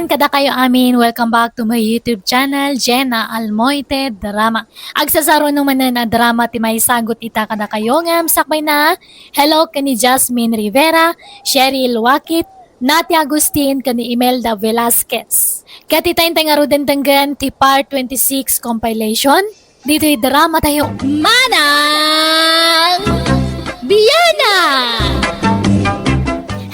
Kamustahan kada kayo amin? Welcome back to my YouTube channel, Jenna Almoite Drama. Agsasaro naman na drama ti may sagot ita kada kayo ngam sakbay na. Hello kani Jasmine Rivera, Cheryl Wakit, Nati Agustin kani Imelda Velasquez. Kati tayong tangaruden tanggan ti part 26 compilation. Dito drama tayo. Manang Biana!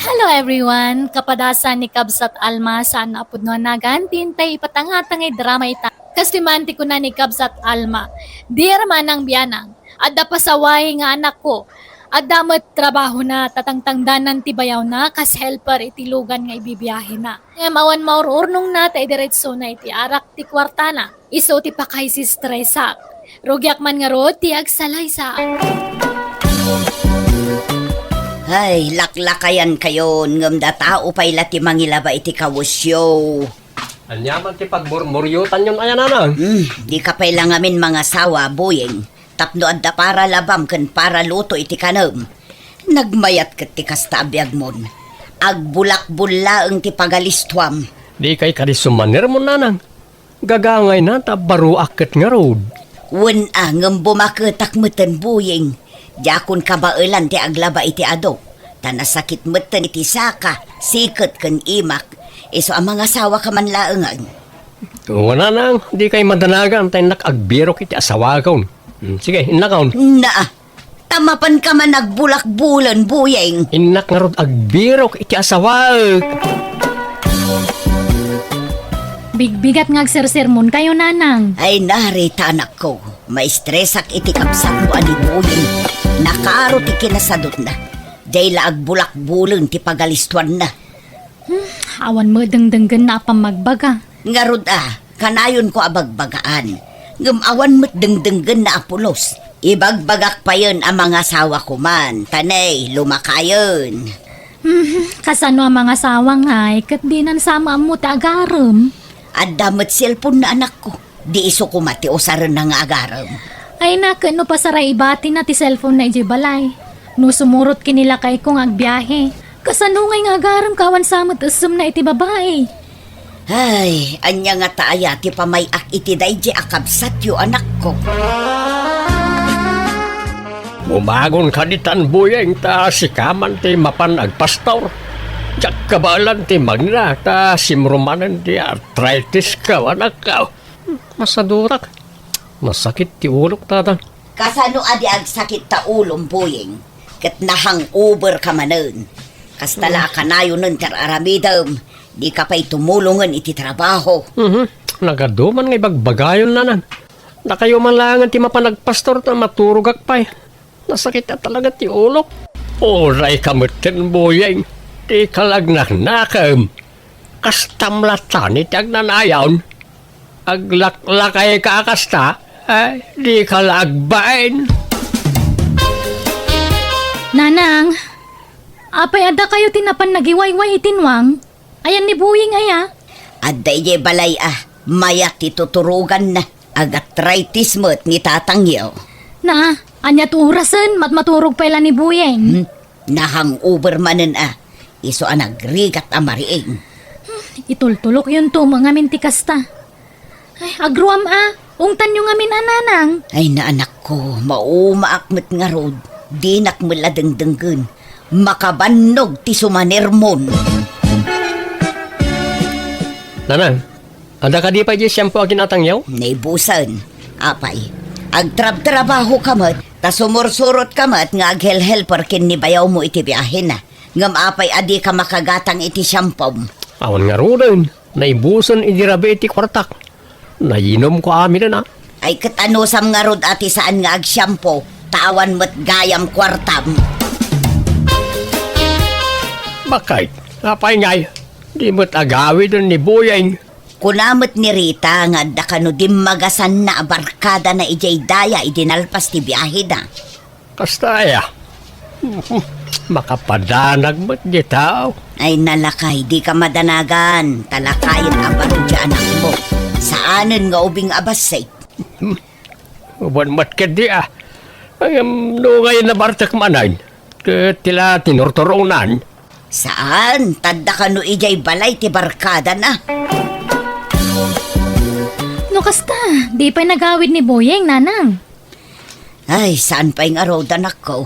Hello everyone! Kapadasan ni Kabsat Alma saan apod no nagantin tay ipatangatangay drama ita. Kastimanti ko na ni Kabsat Alma. Dear Manang Bianang, adda pasaway nga anak ko. Adda met trabaho na tatangtangdanan ti bayaw na kas helper itilugan nga ibibiyahe na. Awan maururnong na tay diretso na iti arak ti kwartana. Iso ti pakay si stressak. Rugyak man nga rod ti agsalaysa. Ay, laklakayan kayo, ngam da tao pa'y lati mangilaba iti kawusyo. Anyaman ti pagmurmuryutan yun ayan anang. Di ka pa'y langamin mga sawa, buyeng. Tapno adda para labam ken para luto iti kanam. Nagmayat ket ti kastabyag mon. Agbulak-bulla ang ti pagalistwam. Di kay kadisumanir mo nanang. Gagangay na tabaru akit nga road. Wen ngam bumaketak meten buyeng. Jakun kabailan ti aglaba iti ado. Tanasakit meten iti saka, siket ken imak. Iso ang mga sawa ka man laengan. Wala nang, di kay madanagan tayo nakagbirok iti asawagaw. Sige, inakaw. Tamapan ka man nagbulak-bulan, buyeng. Inak nga rod agbirok iti asawag. Bigbigat nga agsersermon kayo nanang. Ay narita anak ko. Maistresak iti kapsat mo ani buyeng. Nakaro ti kinasadot na. Day laag bulak-bulan ti pagalistuan na. Awan mo dengdenggen na pa magbaga. Ngarod kanayon ko abagbagaan. Ngamawan mo't dengdenggen na apulos. Ibagbagak pa yun ang mga sawa ko man. Tanay, lumakayon. Kasano ang mga sawang ay kat di nan sama mo ta agaram. At damot cellphone na anak ko. Di iso ko mati o saran na nga agaram. Ay no pasaray ibati na ti cellphone na iji balay. No sumurot kinila kay kong agbiyahe. Kasano ngay nga agaram kawan samot usum na iti babae. Ay, anya nga taaya ti pamayak iti dayji akabsat yu anak ko. Umagon kaditan buyeng ta sikaman ti mapan agpastor. Jak kabalan ti magna ta simrumanan ti arthritis ka anak ka. Masadurak. Masakit ti ulok tata. Kasano adi agsakit ta ulong buyeng. Kat nahang over ka manen. Kastala kanayo nun teraramidam. Di ka pa'y tumulungan iti trabaho. Nagaduman nga ibagbagayon nanan. Nakayo man langan ti mapanagpastor ta maturugak pa'y. Nasakit na talaga ti ulok. Oray kamutin buyeng. Di kalagnak nakam. Kastamlatan iti agnanayawn. Aglaklakay ka kasta. Ay, di kalagbain. Nanang, apay ada kayo tinapan nagiwayway itinwang? Ayan ni Buying aya. Adday ye balay mayat ti tuturugan na. Agatritis mo't ni tatangyaw. Na, anya turasan maturog pala ni Buying. Nahang over manen Iso nagrigat amariing. Itultulok yun to mga mintikasta. Ay, agruam ungtan yung amin ananang. Ay na anak ko, maumaakmet nga rod. Di nakmula dengdenggen. Makabannog ti sumanermon. Nanang, ada ka di pa di siyempo aginatangyaw? Naibusan. Apay, agtrab-trabaho kamat, ta sumursurot kamat nga aghel-helper kin ni bayaw mo iti biyahe na. Ngam apay adi ka makagatang iti siyempom. Awan nga rin, naibusan idirabe iti kwartak. Nainom ko amin na. Ay katanusam nga rod ati saan nga agsyampo, tawan mo't gayam kwartam. Bakit? Apay ngay, di mo't agawi dun ni Buyeng. Kunamot ni Rita nga da kano dimagasan na barkada na ijay daya idinalpas ti biyahe na. Kastaya. Makapadanag mo't di tao. Ay nalakay, di ka madanagan. Talakayin abaro di anak mo. Saanan nga ubing abasay. Uban mo't ka di Ay, no ngayon na bartak manan. Tila tinortoronan. Saan? Tanda ka no ijay balay ti barkada na. No kasta, di pa nagawid ni Boyeng, nanang. Ay, saan pa yung arodan ako?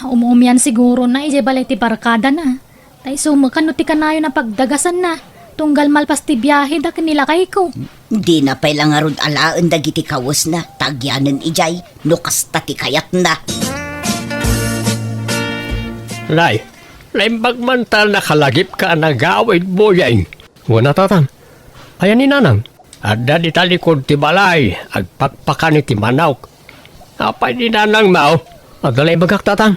Umuumyan siguro na ije balay ti barkada na. Tay sumakan no ti kanayo na pagdagasan na. Tunggal malpas ti biyahe da kanila kay ko. Di na pa ilang arod alaan dagiti kawas na. Tagyanan ijay, no kasta ti kayat na. Lay, bagmantal nakalagip ka nagawid Boyeng. Wala tatang. Ayan ni nanang. Adda di talikod ti balay. Agpakpakan ni ti manawk. Apay di nanang mao. Adalay bagak tatang.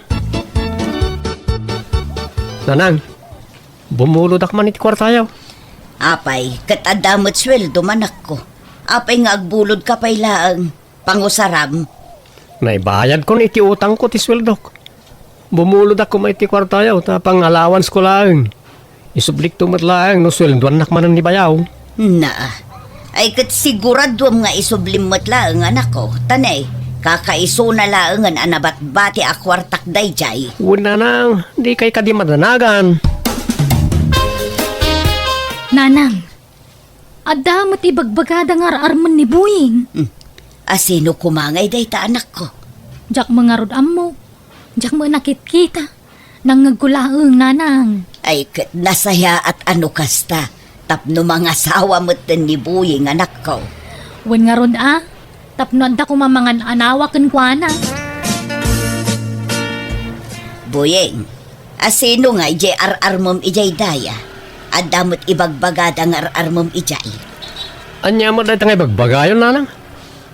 Nanang, bumulod ak man iti kwartayaw. Apay, katadamot sweldo manak ko. Apay nga agbulod ka pay laang. Pangusaram. Naibayad ko iti utang ko ti sweldok. Bumulod ako may iti kwartayaw. Tapang allowance ko lang. Isublik tumat lang no sweldoan nak man ni bayaw. Na, ay kat sigurado nga isublimot laang anak ko. Tanay, kakaiso na laang an anabat-bati akwartak dayjay. Una nang, di kay kadi madanagan. Nanang, adamot ibagbagada nga arman ni Boyeng. Asino kumangay day ta anak ko? Jak mga rodam mo. Jak mo nakit-kita. Nangagkulaang nanang. Ay kat nasaya at ano kasta. Tapno mga sawa mo't ni Boyeng anak ko. Wen nga rod tapno anda ko mamangan anawa ken kuana. Boyeng, asino nga ijay ar-armom ijay daya. At damot ibagbagada ng ar-armom ijay. Anya mo dahil tangay bagbagayon nanang.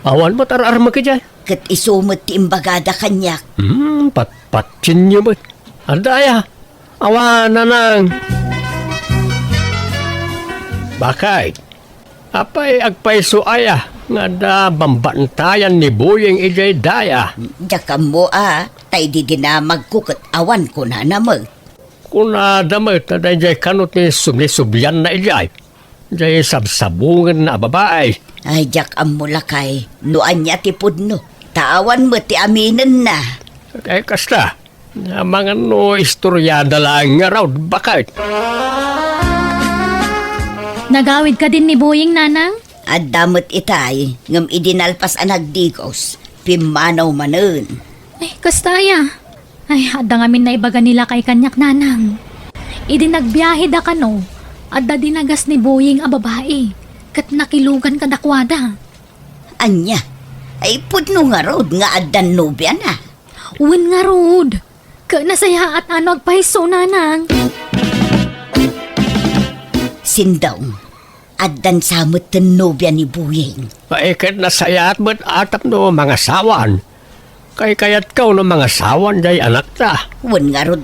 Awan mo tarar mo kajay. Kat isumot ti imbagada kanyak. Patpatsin niyo ba? Adaya, awan nanang. Bakit? Apay agpaiso aya nga da bambantayan ni Boyeng ijay daya. Jakam mo tay di dinamag ko kat awan ko na namag. Kuna damit na dahil kanot ni subli-subyan na ijay. Dahil sabsabungan na babae. Ay, jakam mo lakay. Noan niya tipod no. Tawan mo ti aminin na. Kaya kasta, na mga no istoryada lang nga raw, bakit? Nagawid ka din ni Boyeng, nanang? At damot itay, ngam idinalpas anagdigos. Pimanaw manen. Ay, kastaya. Ay, adda ngamin na ibaga nila kay kanyak, nanang. Idinagbiyahe da kano. Adda dinagas ni Boyeng a babae. Kat nakilugan ka dakwada. Anya, ay pudno nga rod nga addan nobya na. Uwin nga rod. Ka nasaya at ano agpahiso, nanang. Sindong, addan samot ten nobya ni Boyeng. Paikit na sayat ba't atap no mga sawan. Kay kayat kaw no mga sawan day anak ta. Wan nga rod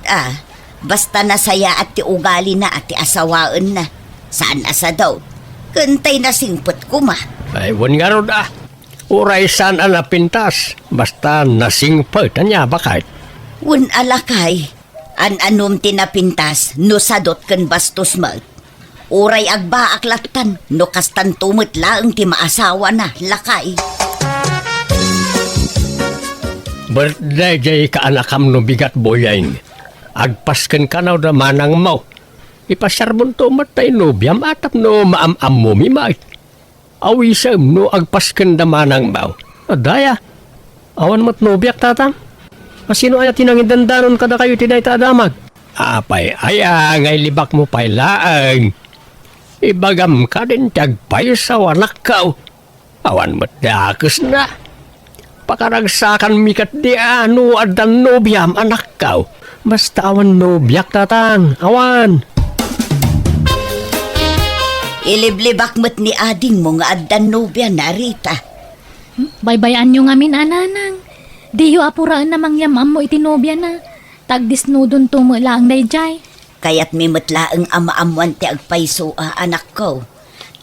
Basta nasaya at ti ugali na at ti asawaan na. Saan asa daw? Kantay na singpot ko ma. Ay, wan nga ron Uray saan ang napintas. Basta nasingpot. Anya, bakit? Wan alakay. An-anom tinapintas no sadot kan bastos mat. Uray agba aklatan no kastan tumot laang ti maasawa na lakay. Birthday jay kaanakam no bigat Boyeng. Agpasken ka na da manang mo. Ipasyarbon to matay no biyam atap no maam-am mo mimait. Awisam no agpasken da manang mo. Adaya, awan mat no biyak tatang. Masino ay tinangin dandanon kada kayo tinay tadamag. Apay, aya ngay libak mo pay laang. Ibagam ka din tagpay sa wanak ka. Awan mat dakas na. Pakaragsakan mikat di ano adan nobyam anak ka. Basta awan nobyak tatang, awan. Iliblibak mo't ni ading mo nga addan nobya na Rita. Baybayan nyo ngamin, ananang. Di yu apuraan namang yamam mo itinobya na. Tagdisnudon tumo lang dayjay. Kaya't mimatlaang ama-amuan ti agpaiso anak ko.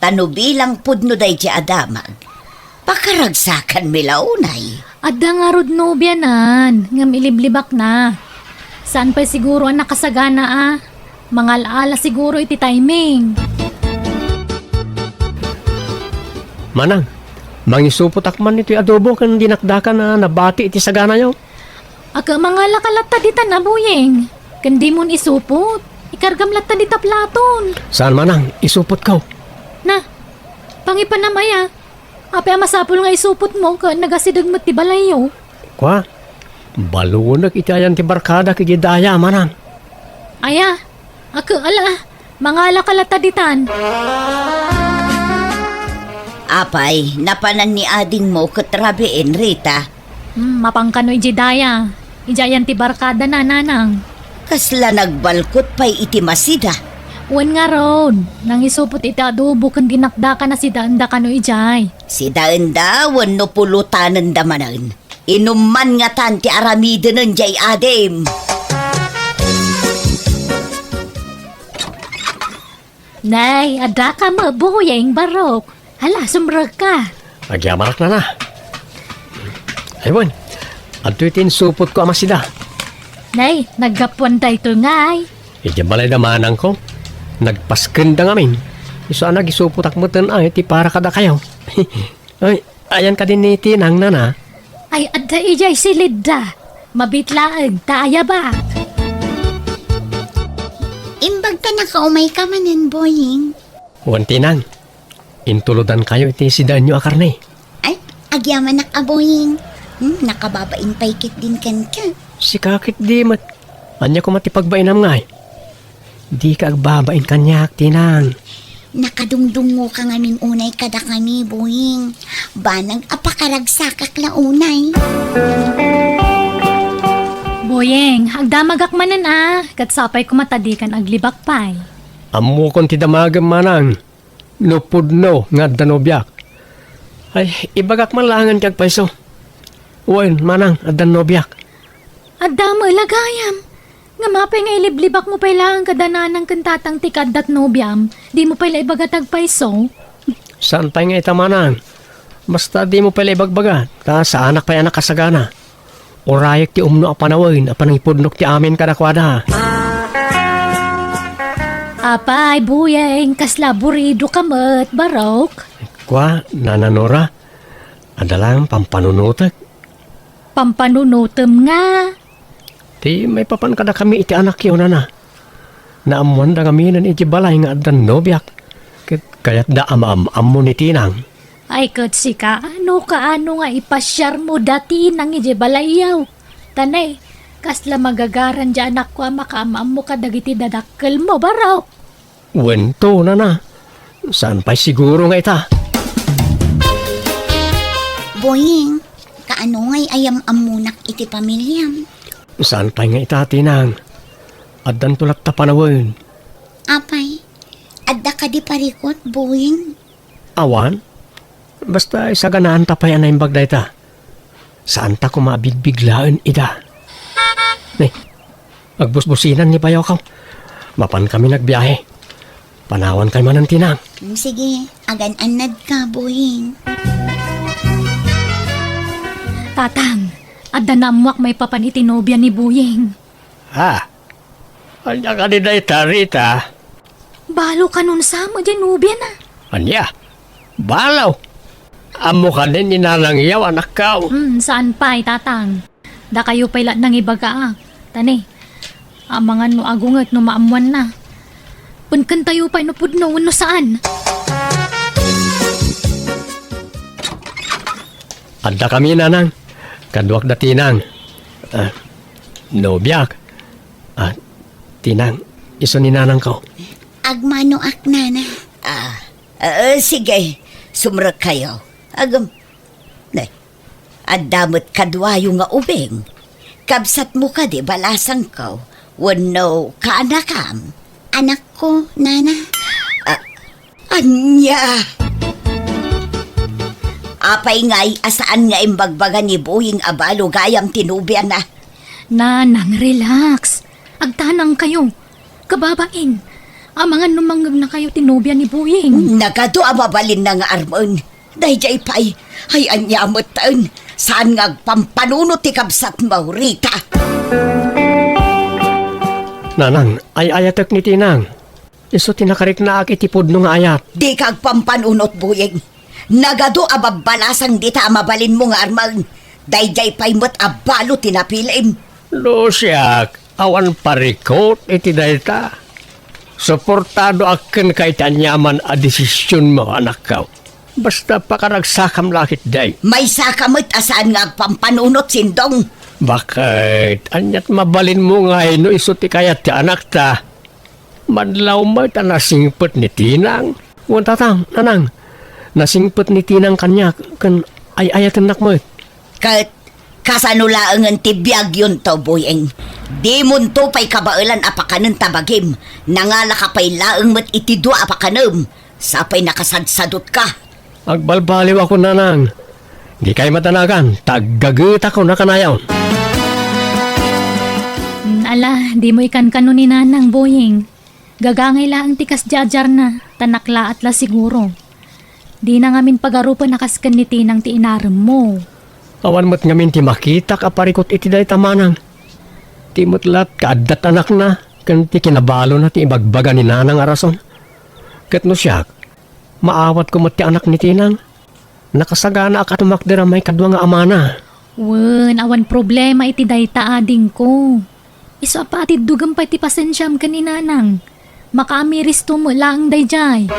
Tanubilang pudno day di adamag. Pakaragsakan milaunay. Adda nga rod nobya nan, ngam iliblibak na. Saan pa siguro ang nakasagana Mga alaala siguro iti timing. Manang, mangisuputak man iti adobo kan dinakdakan na nabati iti sagana yaw. Aga mga lakalata dita na, Boyeng. Kandi mo isupot. Ikargam lata di taplaton. Saan manang, isupot ka. Na, pangipanamaya. Ape masapol nga isupot mo ka nagasidagmat ti balayo. Kwa, balunag itayan ti barkada kigidaya manang. Aya, ako ala, mga alakalata ditan. Apay, napanan ni ading mo katrabiin, Rita. Mapangkano ijidaya. Ijayan ti barkada na nanang. Kasla nagbalkot pa'y iti masida. Wan nga ron, nang isupot iti adobo kan dinakdaka na si daanda kano ijay. Si daenda, wano pulutanan damanan. Inuman nga tan ti aramiden ng jay adem. Nay, ada ka mabuyeng barok. Hala, sumrag ka. Agyamarak na. Aywan, ato itin supot ko amasida. Nay, naggapuan tayo ito ngay. Iti balay na manang ko. Nagpaskenda ngamin. Iso anag isuputak mo tan ay ti para kada kayo. Ay, ayan ka din ni Tinang nana. Ay, ada ijay silid da. Mabitlaan, taaya ba? Imbag ka nakaumay ka manin, boying. Wan Tinang, intuludan kayo iti sidaan nyo akarne. Ay, agyaman nakaboying. Nakababain paikit din kan ka. Si kakit di mat. Anya ko matipagbainam nga eh. Di ka agbabain kanyak, Tinang. Nakadungdungo ka nga min unay kada kami, boying. Banag apakaragsakak la unay. Boyeng, agdamagak manan katsapay kumatadikan aglibak pay. Amo kon ti damagam manang. Nupudno nga danobyak. Ay, ibagak man langan kag paiso. Uwain, manang, adan nobyak. Adama lagayam. Nga mapay nga iliblibak mo pailangan kadananang kantatang tikad dat nobyam. Di mo pala ibagatag paiso. Saan tayo nga itamanang? Basta di mo pala ibagbaga. Ta sa anak pa anak kasagana. Orayak ti umno a panawin. A panangipudnok ti amin kadakwada. Apay, buyeng, kasla burido kamat, barok. Kwa, nananora. Adalang pampanunutak. Pampanunutem nga. Ti may papan kada kami iti anak yun na. Naamuan da kami nan iti balay nga adan nobyak. Kaya't da am mo ni Tinang. Ay, katsi ka, ano nga ipasyar mo dati nang ije balayaw. Tanay, kasla magagaran dyan anak ko makamaam mo kadagiti dadakkel mo, baraw. Wento na. Saan pa'y siguro nga ita? Boying, kaano ngay ayam amunak iti pamilyam? Saan pa'y nga ita, Tinang? Adan tulak ta panawin. Apay, adda ka di parikot, boying. Awan? Basta isa ganaan ta pa yan na yung bagday ta. Saan ta kumabigbiglaan ida? Nay, agbusbusinan ni bayaw ka. Mapan kami nagbiyahe. Panawan kay manan Tinang. Sige, agan-anad ka, boying. Tatang, adda namuak may papanitinobya ni Buyeng. Ha? Anya ka ni dayta, Rita? Balo ka nun sa mo dyan, nobya na. Anya? Balaw? Amo ka din ninanang iyaw, anak ka. Saan pa'y tatang? Da kayo pa'y nang ibaga Tani, mga no agungat no maamuan na. Punkan tayo pa'y no pudno, no saan? Adda kami nanang. Kaduak da Tinang. Nobyak. Tinang, iso ni nanang ko. Agmano aknana. Sige, sumrag kayo. Agam, nay, adamot kadwayo nga ubeng. Kabsat mo ka di balasang ko. Wano kaanakam. Anak ko, nana. Anya. Apay nga'y asaan nga imbagbaga ni Buying abalo gayam tinubyan na. Nanang, relax. Agtanang kayo. Kababain. Mga numangag na kayo tinubya ni Buying. Nagado amabalin na nga armon. Dayjay pa'y, ay anyamot taon. Saan nga pampanunot ti kabsat mo, Rita? Nanang, ay ayatek ni Tinang. Iso tinakarik na ak itipod no nga ayat. Di kag pampanunot, Buying. Nagado ababalasang dita amabalin mo nga armon. Dayjay pa'y mo't abalo tinapilim. Losyak, Awan parikot iti dayta. Suportado akin kay tanyaman a desisyon mo, anak ka. Basta pakaragsakam lakit day. May sakamot asaan nga pampanunot sindong. Bakit? Anyat mabalin mo nga no isuti kayat ti anak ta. Madlaw mo ta nasingpet ni Tinang. Wantatang, nanang. Nasingpet ni Tinang kanya kan ay-ayat anak mo. Kat kasanulaangan ti biyag yun to, Boyeng. Di mun to pay kabailan apakanan tabagim. Nangala ka pay laang mat iti dua apakanam. Sapay nakasadsadot ka. Agbalbaliw ako, nanang. Di kayo matanagan. Tagagut ako na kanayaw. Ala, di mo ikan kano ni Nanang, Boyeng. Gagangay lang tikas jajar na, tanakla at la siguro. Di na ngamin pagarupan nakaskan ni Tinang ti inaram mo. Awan mo't ngamin ti makita ka parikot iti day tamanang. Ti mutlat kaadat anak na, kan ti kinabalo na ti ibagbaga ni Nanang arason. Kat no siya, maawat ko mo't ti anak ni Tinang. Nakasagana ak atumakdera may kadwa nga amana. Wen, awan problema iti dayta ading ko. Iso apatid dugam pa iti pasensyam ka ni Nanang. Makaamiris to mo lang dayjay.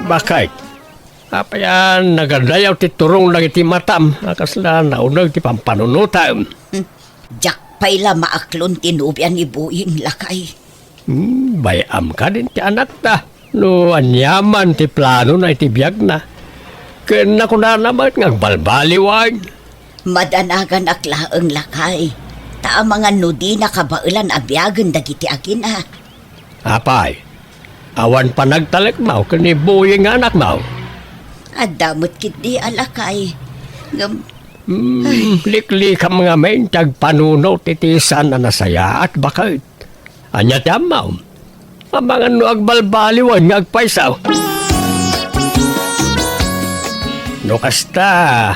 Bakit? Apayan, nagadayaw ti turong lang iti matam. Akasla naunag ti pampanunutam. Jak pay la maaklon tinubyan ni Boyeng lakay. Bayam ka din ti anak ta. No, anyaman ti plano na iti biyag na. Kena ko na naman ngagbalbaliwag. Madanagan aklaang lakay. Ta mga nudi na kabailan abyagan dagiti akin ah. Apay, awan pa nagtalek mau kani Boyeng anak mau. Adamot kit di alakay. Ngam, Likli ka mga main tag panuno titisan na nasaya at bakit. Anya tamaw. Ang mga no agbalbaliwan nga agpaisaw. No kasta,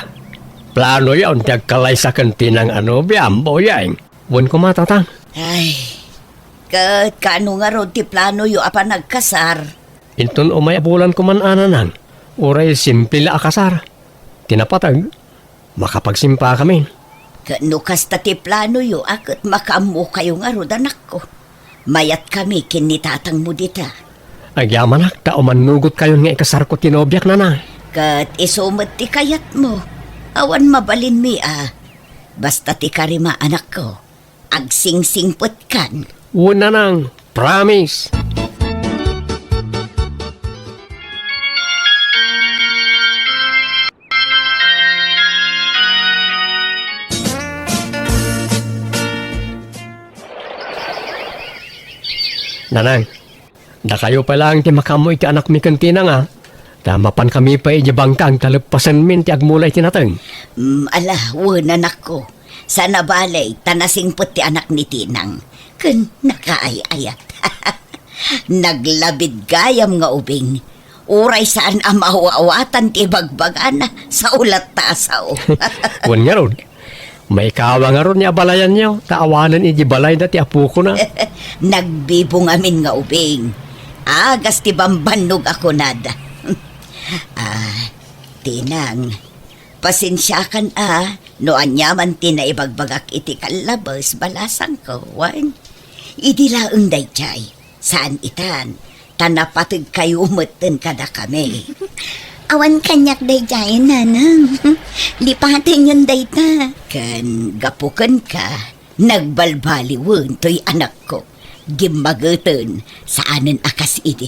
plano yaon ti agkalay sa kantinang ano biyam, Boyeng. Wan ko matatang. ay, kat kano nga ron ti plano yu apa nagkasar. Inton umay abulan ko man ananan. Uray simple la akasar. Tinapatag, makapagsimpa kami. Kano kasta ti plano yu akot makamu kayo nga ron anak ko. Mayat kami kinitatang mo dita. Agyamanak, tao manugot kayo nga ikasar ko tinobyak na na. Kat isumat ti kayat mo. Awan mabalin mi ah. Basta ti karima anak ko. Agsingsingpot kan. Una nang, promise. Nanang, da kayo pa lang ti makamoy ti anak mi kantina nga. Tamapan kami pa ijabangkang talagpasan min ti agmulay tinateng. Ala, wan anak ko. Sana balay, tanasingpot ti anak ni Tinang. Kun nakaayayat. Naglabid gayam nga ubing. Uray saan amawa-awatan ti bagbagana sa ulat tasaw. Wan nga ron. May kawa nga ron niya balayan niyo. Taawanan ijibalay na ti apo ko na. Nagbibong amin nga ubing. Agas ti bambanog ako nada. Tinang, pasensyakan no anyaman tinaibagbagak iti kalabas balasang ko, wan. Idilaang dayjay, saan itan, tanapatid kayo umatan kada kami. Awan kanyak dayjay, Nanang. Lipatin yun dayta. Kan gapukan ka, nagbalbaliwan to'y anak ko. Gimagatan, saanan akas idi.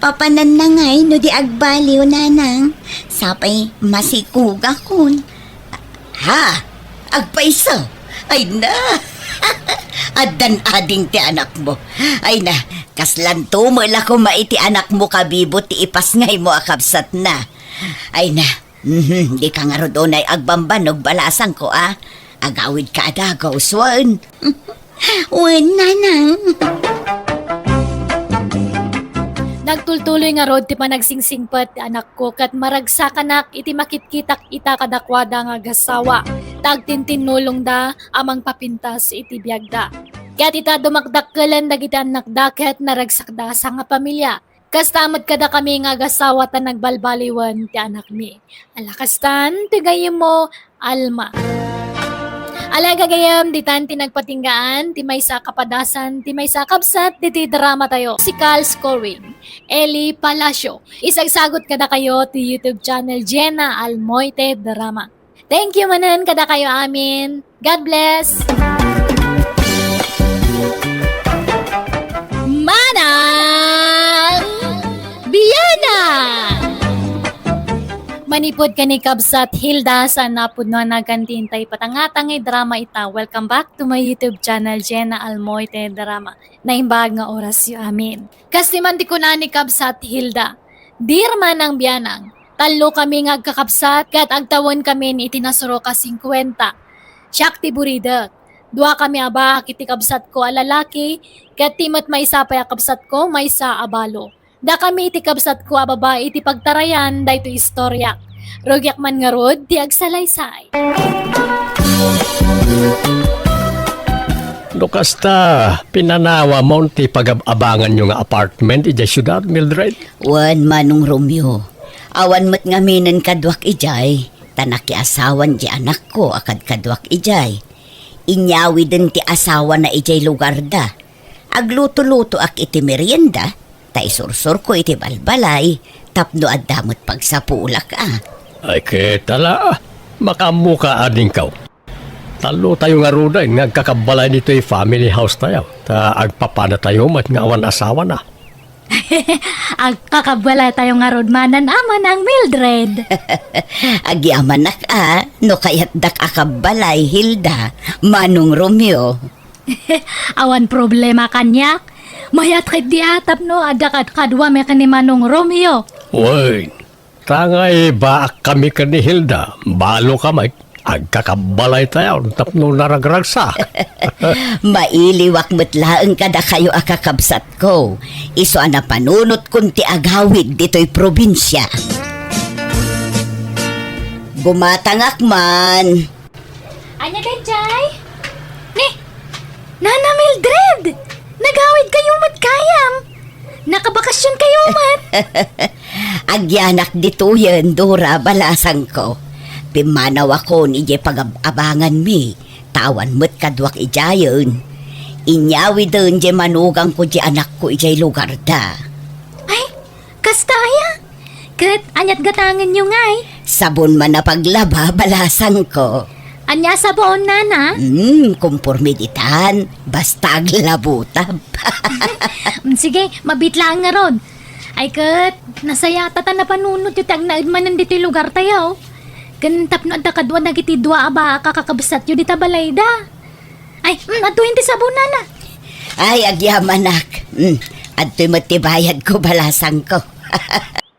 Papanan na ngay, no di agbaliw, Nanang. Sapay masikuga kun. Ha? Agpaiso? Ay na! Adan ading ti anak mo. Ay na, kaslan tumala ko maiti anak mo kabibo ti ipas ngay mo akabsat na. Ay na, di ka nga rodon ay agbambanog balasang ko Agawid ka adagaw, swan. Wan, Nanang. Nagtultuloy nga rod ti panagsingsingpet ti anak ko kat maragsakan iti makitkitak ita kadakwada nga gasawa. Tagtintinulong da amang papintas iti biyagda. Kaya't ita dumakdakkelan dagiti anak da ket naragsakda sa nga pamilya. Kastamad kada kami nga gasawa ta nagbalbaliwan ti anak mi. Alakastan ti gayem mo, Alma. Alaga gayam, di tan tinagpatinggaan, ti may sa kapadasan, ti may sa kabsat, di drama tayo. Musical scoring, Eli Palacio. Isagsagot kada kayo ti YouTube channel Jenna Almoite Drama. Thank you manan kada kayo amin. God bless! Manang Biyana! Manipod ka ni Kabsat Hilda sa napod no nagantintay patangatang drama ita. Welcome back to my YouTube channel, Jenna Almoite Drama. Naimbag nga oras yu amin. Kasi man di ko na ni Kabsat Hilda. Dirman ang biyanang. Talo kami nga kakabsat kat agtawon kami ni itinasuro ka 50. Siyak ti buridet. Dua kami aba kiti kabsat ko alalaki kat timot may isa pa kabsat ko may isa abalo. Da kami iti kabsat ko ababa iti pagtarayan da ito istorya. Rogyak man nga rod ti agsalaysay. Lukasta, pinanawa mo ti pag-abangan nyo nga apartment ija syudad, Mildred. Wan manong Romeo. Awan mo't nga minan kadwak ijay. Tanaki asawan di anak ko akad kadwak ijay. Inyawi din ti asawa na ijay lugar da. Agluto-luto ak iti merienda. Ta isursur ko iti balbalay, tapno at damot pagsapulak Ay ketala, makamuka ading kaw. Talo tayo nga ruda, nagkakabalay dito yung family house tayo. Ta agpapana tayo mat nga awan asawa na. Agkakabala tayo nga rodmanan aman ang Mildred. Agyaman no kayat dak akabalay Hilda, manong Romeo. Awan problema kanyak. Mayat kay diatap no, adakat kadwa may kanimanong Romeo. Uy, tangay ba kami ka ni Hilda, balo kamay, agkakabalay tayo, tapno naragragsa. Mailiwak mutlaang kada kayo akakabsat ko. Iso ana panunot kunti agawid dito'y probinsya. Bumatangak man. Anya Jay? Ni, Nana Mildred! Nagawid kayo mat kayam! Nakabakasyon kayo mat! Agyanak dito yan, Dora, balasang ko. Pimanaw ako ni Jay pag-abangan mi. Tawan mo't kadwak ijayon. Inyawi doon Jay manugang ko Jay anak ko ijay lugar da. Ay, kastaya! Kat, anyat gatangan nyo ngay. Sabon man na paglaba, balasang ko. Anya sa boon, Nana? Kumpurmiditan. Basta aglabutab. Sige, mabitlaan nga rod. Ay kat, nasaya tata na panunot yung tagnaid man nandito yung lugar tayo. Ganitap no adda kadwa nagiti dua aba kakakabsat yung dita balayda. Ay, atuhin ti sabon, Nana. Ay, agyamanak. Adto'y matibayad ko, balasang ko.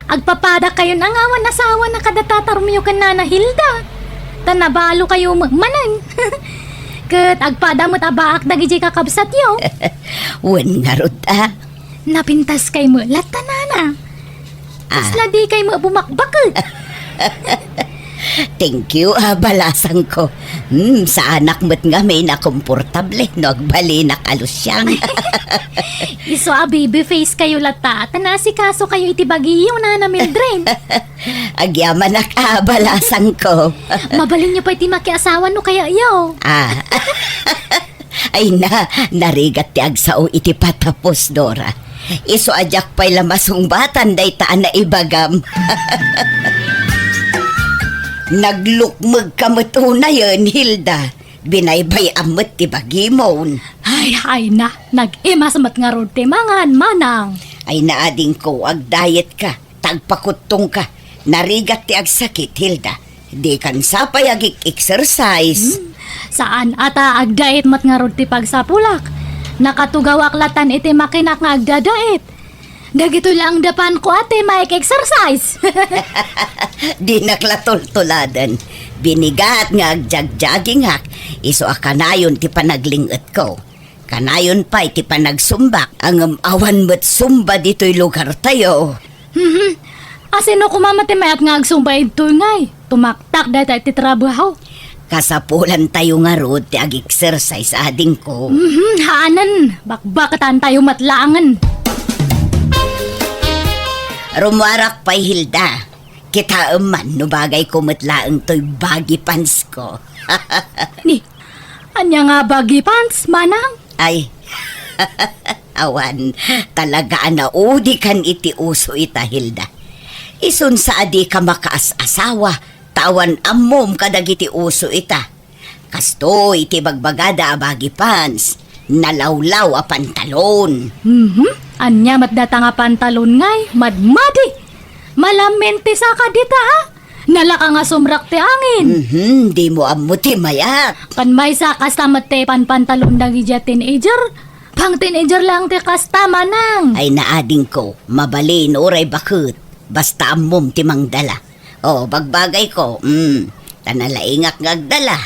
Agpapada kayo ng awan asawa na kadatatarmiyo ka, Nana Hilda. Tanabalo kayo manang. Kat agpada mo't abaak dagiti kakabsat yo. Wan nga rod Napintas kay mo lata, Nana. Isla di kay mo bumakbakag. Thank you, balasang ko. Sa anak mo't nga may nakomportable, no agbali na kalusyang. Iso baby face kayo lata. Tanasi kaso kayo itibagiyo, Nana Mildred. Agyaman balasang ko. Mabalin niyo pa iti makiasawa no kaya yo. Ay narigat ti agsao iti patapos, Dora. Iso ajak pa'y lamasong batan day taan na ibagam. Naglukmag kamutuna yun, Hilda. Binaybay amot ti bagimon. Ay na, nag-imasamat nga rod ti mangan manang. Ay naading ko, ag-diet ka, tagpakutong ka. Narigat ti agsakit, Hilda. Di kan sapay ag-exercise. Saan ata ag-diet mat nga rod ti pagsapulak? Nakatugawak latan iti makinak nga ag-diet. Dagito lang dapan ko ate maik-exercise. Di naklatol-tuladan. Binigat nga agjag-jogging hak. Iso akanayon ti panaglingot ko. Kanayon pa iti panagsumbak. Ang awan mo't sumba dito'y lugar tayo. Asino kumamati mayat nga agsumbay ito ngay. Tumaktak dahil iti trabaho. Kasapulan tayo nga rod ti ag-exercise ading ko. Haanan, bakbakatan tayo matlaangan. Rumarak pa'y Hilda. Kita man no bagay ko matlaang to'y bagi pants ko. Ni, Anya nga bagi pants, manang? Ay, awan, talaga udi kan iti uso ita, Hilda. Isun sa adi ka makaas-asawa, tawan amom kadagiti uso ita. Kasto iti bagbagada bagi pants, nalawlaw a pantalon. Anya matdata nga pantalon ngay, madmadi. Malamente sa kadita ha. Nalaka nga sumrak ti angin. Di mo amuti mayat. Kan may sa kastamat te pantalon dagi ja teenager. Pang teenager lang ti kasta manang. Ay naading ko, mabalin oray bakit. Basta amom ti mangdala. O, bagbagay ko, tanalaingak ngagdala.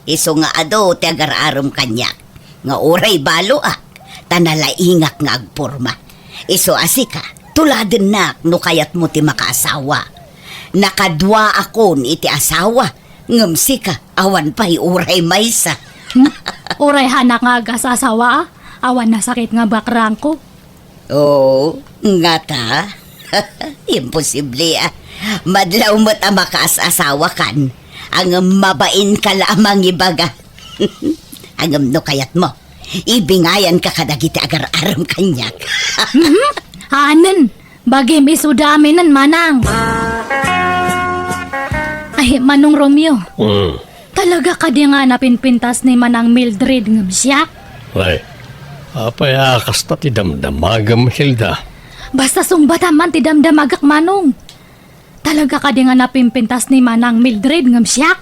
Iso nga ado ti agar-arom kanyak. Nga oray balo tanalaingak nga agporma. Iso asika, tuladen nak no kayat mo ti makaasawa. Nakadwa akon iti asawa. Ngamsi ka, awan pa'y uray maysa. Uray hanak nga agasasawa ah. Awan na sakit nga bakrang ko. Oo, nga ta. Imposible Madlaw mo't makaasawa kan. Ang mabain ka lamang ibaga. Ang no kayat mo. Ibingayan ka kadagiti agar-aram kanyak. Hanan, bagim isudamin manang. Ay, Manong Romeo, talaga ka di nga napinpintas ni Manang Mildred ng siya? Ay, apay kasta ti damdamagam, Hilda. Basta sumbata man ti damdamagak Manong. Talaga ka di nga napimpintas ni Manang Mildred ng siya?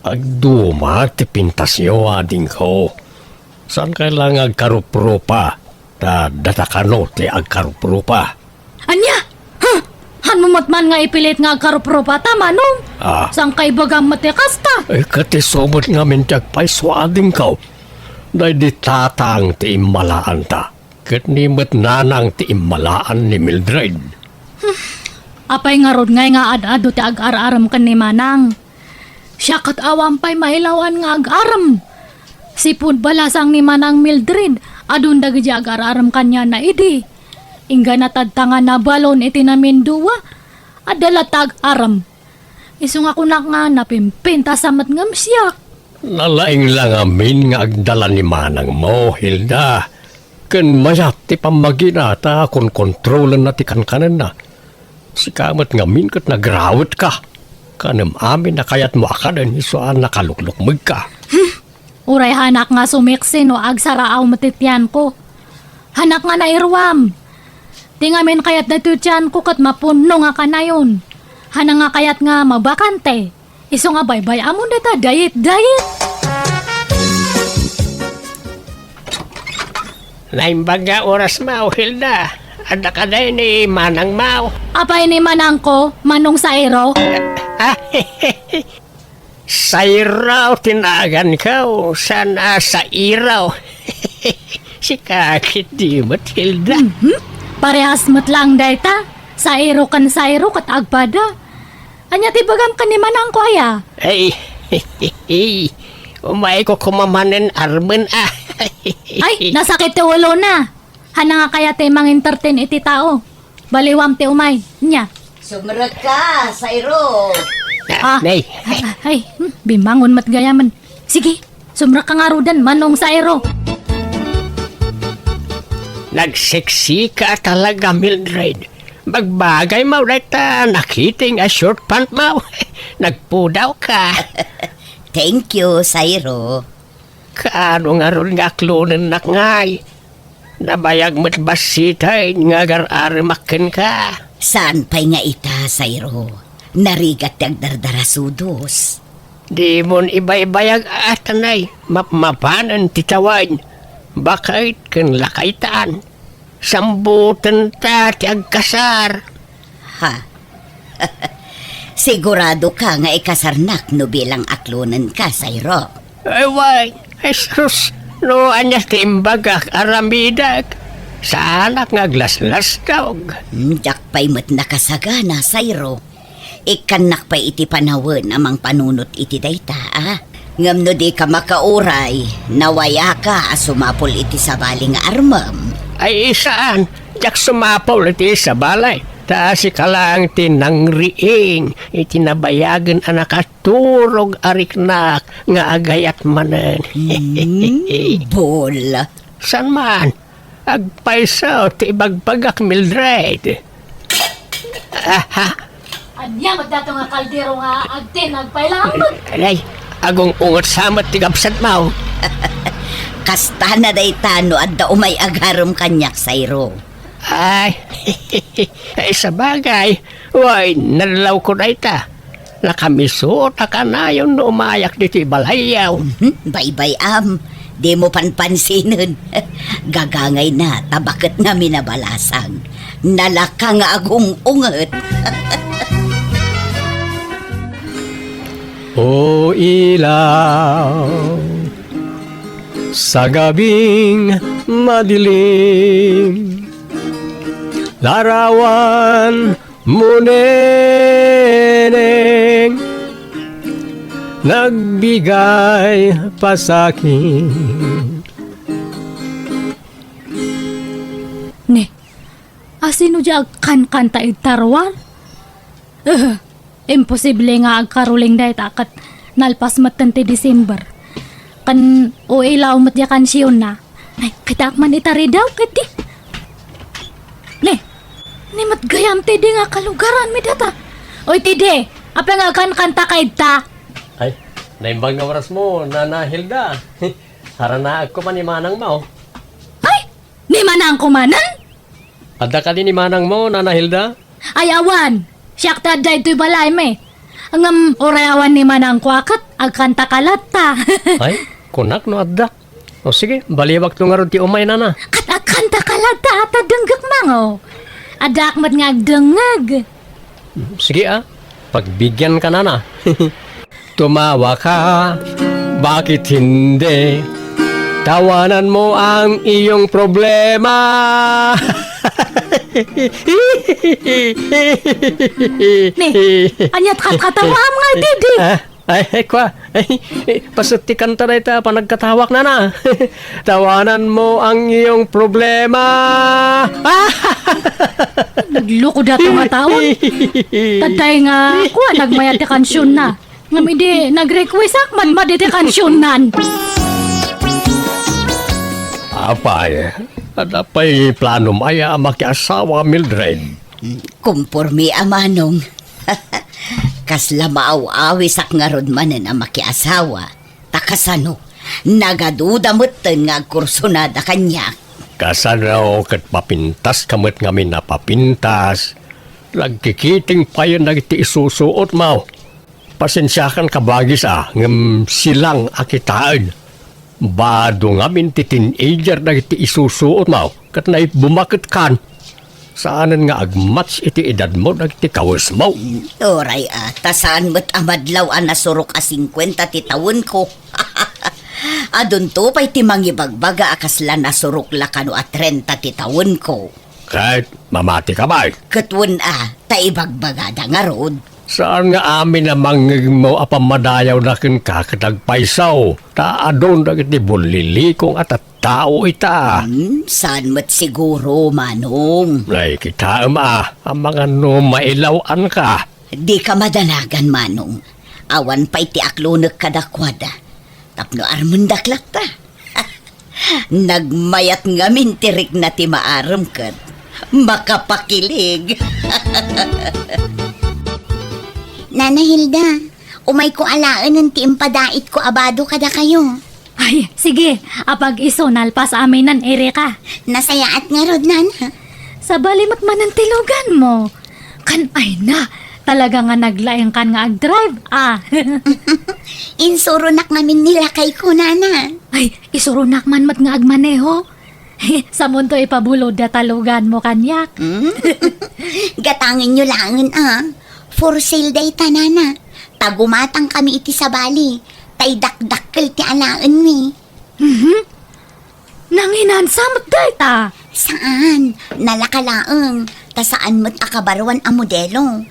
Agduma ti pintasyo ading ko. Saan kailangan agkaruprupa? Datakano ti agkaruprupa. Anya? Hanumat man nga ipilit nga agkarupropa ta Manong. Sang kay bagang matikasta? Ay katisomot nga mintyak pa'y swading ka. Dahil di tatang ti imalaan ta. Kat nimot nanang ti imalaan ni Mildred. Apay nga rod ngay nga ad-ado ti ag-araram kan ni Manang. Siya kat awam pa'y mailawan nga ag-aram. Sipud balasang ni Manang Mildred, adun dagi di ag-araram kanya na idi. Ingga natadtangan na balon iti namin duwa, adala tag-aram. Isong ako na nga napimpinta sa matngam siya. Nalaing lang amin nga agdala ni manang mo, Hilda. Ken mayat ti pamaginata kung kontrolan na ti kankanan na. Sikamat ngamin kat nagrawit ka. Kanam amin na kayat mo akadan isuan nakaluklukmag ka. Uray hanak nga sumiksin o agsaraaw matityan ko. Hanak nga nairwam. Tingamin kayat na tutyan ko kat mapuno nga kanayon. Hana nga kayat nga mabakante. Iso nga baybay amon data diet. Naimbaga oras mao, Hilda. Ada ka day ni manang mao. Apay ni Manang ko, Manong Sairo. Sa iraw tinagan ka o sana sa iraw. Si kakit di mo't, Hilda. Parehas mo't lang dayta. Sairo kan sairo kat agpada. Anya ti bagam kan ni Manang ko aya. Ay, umay ko kumamanin armen Ay, nasakit ti ulo na. Hana nga kaya ti mang-entertain iti tao. Baliwam ti umay. Nya. Sumrag ka, Sairo. Nay. Ay, bimangon mat gayaman. Sige, sumra ka nga rudan, Manong Sairo. Nagseksi ka talaga, Mildred. Magbagay mo rita, nakiting a short pant mo. Nagpudaw ka. Thank you, Sairo. Kaano nga ron nga klonen nak ngay. Nabayag mo't basitay nga gar-arimakin ka. Saan pa'y nga ita, Sairo? Narigat agdardarasudos. Di mon iba-ibayag atanay. Mapanan titawan. Bakit kan lakaitan? Sambutan ta ti agkasar. Ha? Sigurado ka nga ikasarnak no bilang aklonan ka, Sairo. Ay, why? Jesus, no anyas ti imbagak aramidak. Sa anak nga glaslas dawg. Dak pa'y mat nakasagana, Sairo. Ikanak pa'y iti panawin amang panunot iti dayta, Ngam no di ka makauray, nawaya ka sumapol iti sabaling armam. Ay isaan, jak sumapol iti sa balay. taasi ka lang tinangriing, itinabayagan anak turog ariknak nga agayat manan. Bola. San man? Agpaisaw ti ibagbagak Mildred. Anya, magdato nga kaldero nga agte, nagpailamot. Alay, agong ungot samat ti gabsat mau. Kasta na day tano at da umay agarom kanyak sayro. Ay, ay sa bagay, way, nalalaw ko na ita. Nakamisot ka na yung umayak dito balayaw. Bye-bye, Di mo panpansinin. Gagangay na, tabakat nga minabalasan. Nalaka nga agong unget. O ilaw, sa gabing madilim, larawan mo neneng, nagbigay pa sa'kin. Ne, asino di agkan-kanta itarwan? Imposible nga agkaruling dahi takat nalpas matan ti December. Kan o ilaw mat ya kansyon na. Ay, kitak man itari daw kati. Ne, ni mat gayam ti di nga kalugaran mi data. Oy ti di, apa nga kan-kanta kay ta? Ay, naimbang na oras mo, Nana Hilda. Harana ako man ni Manang mo. Ay, ni manang kumanan? Adda ka din ni Manang mo, Nana Hilda? Ay awan, siyak ta day to'y balay me. Ang orayawan ni manang kwakat, agkanta kalata. Ay, kunak no adda. O sige, baliwag to nga ron ti umay, Nana. At agkanta kalata at adenggak mango. Adakmat nga agdengag. Sige pagbigyan ka, Nana. Tumawa ka, bakit hindi? Tawanan mo ang iyong problema. Ni, anyat katawa nga didi. Ay, kwa. Pasutikan ta na ita, panagkatawak, Nana. Tawanan mo ang iyong problema. Nagloko dato nga tawon. Taday nga, kuha nagmayat ti kansyon na. Ngamidi, nag-request akman maditi kansyonan. Apay, adapay plano maya makiasawa, Mildred. Kumpurmi amanong. Kasla maaw-awi sak nga rod manen ang makiasawa. Takasano, nagaduda moten nga kursunada kanya. Kasaraw kat papintas kamot ngamin na papintas. Lagkikiting pa yun nagiti isusuot mo. Pasensyakan kabagis ngam silang akitaan. Bado ngamin ti teenager nagiti isusuot mo. Kat na bumakit kan. Saanan nga agmats iti edad mo nagiti kawas mo. Oray tasaan mo't amadlaw nasurok 50 ti tawon ko. Adun to pa'y timangibagbaga akasla nasurok lakano 30 ti tawon ko. Kahit mamati ka ba? Katwan taibagbaga da nga rod. Saan nga amin namang mo apamadayaw na kin kakatagpaisaw? Taadon na kiti bulilikong at tao ita. Saan mo't siguro, Manong? Ay, kita ang mga mailawan ka. Di ka madanagan, Manong. Awan pa'y ti aklunek kadakwada. Tapno armundaklak ta. Nagmayat nga mintirik na ti maaram kat. Makapakilig. Nana Hilda, umay ko alaan ng tiimpadait ko abado kada kayo. Ay, sige, apag iso nalpas amin nan Erika. Nasayaat nga rod, Nana. Sa balimot man ang tilugan mo. Kan ay na, talaga nga naglayang kan nga ag-drive, Insurunak ngamin nila kay ko, Nana. Ay, isurunak man mat nga agmaneho. Sa mundo ipabulod da talugan mo kanyak. Gatangin nyo langin, For sale day ta, Nana. Tagumatang kami iti sa bali. Tay dakdakkel ti alaan mi. Nanginansamot data. Saan? Nalakalaang. Ta saan mo't akabarwan ang modelo.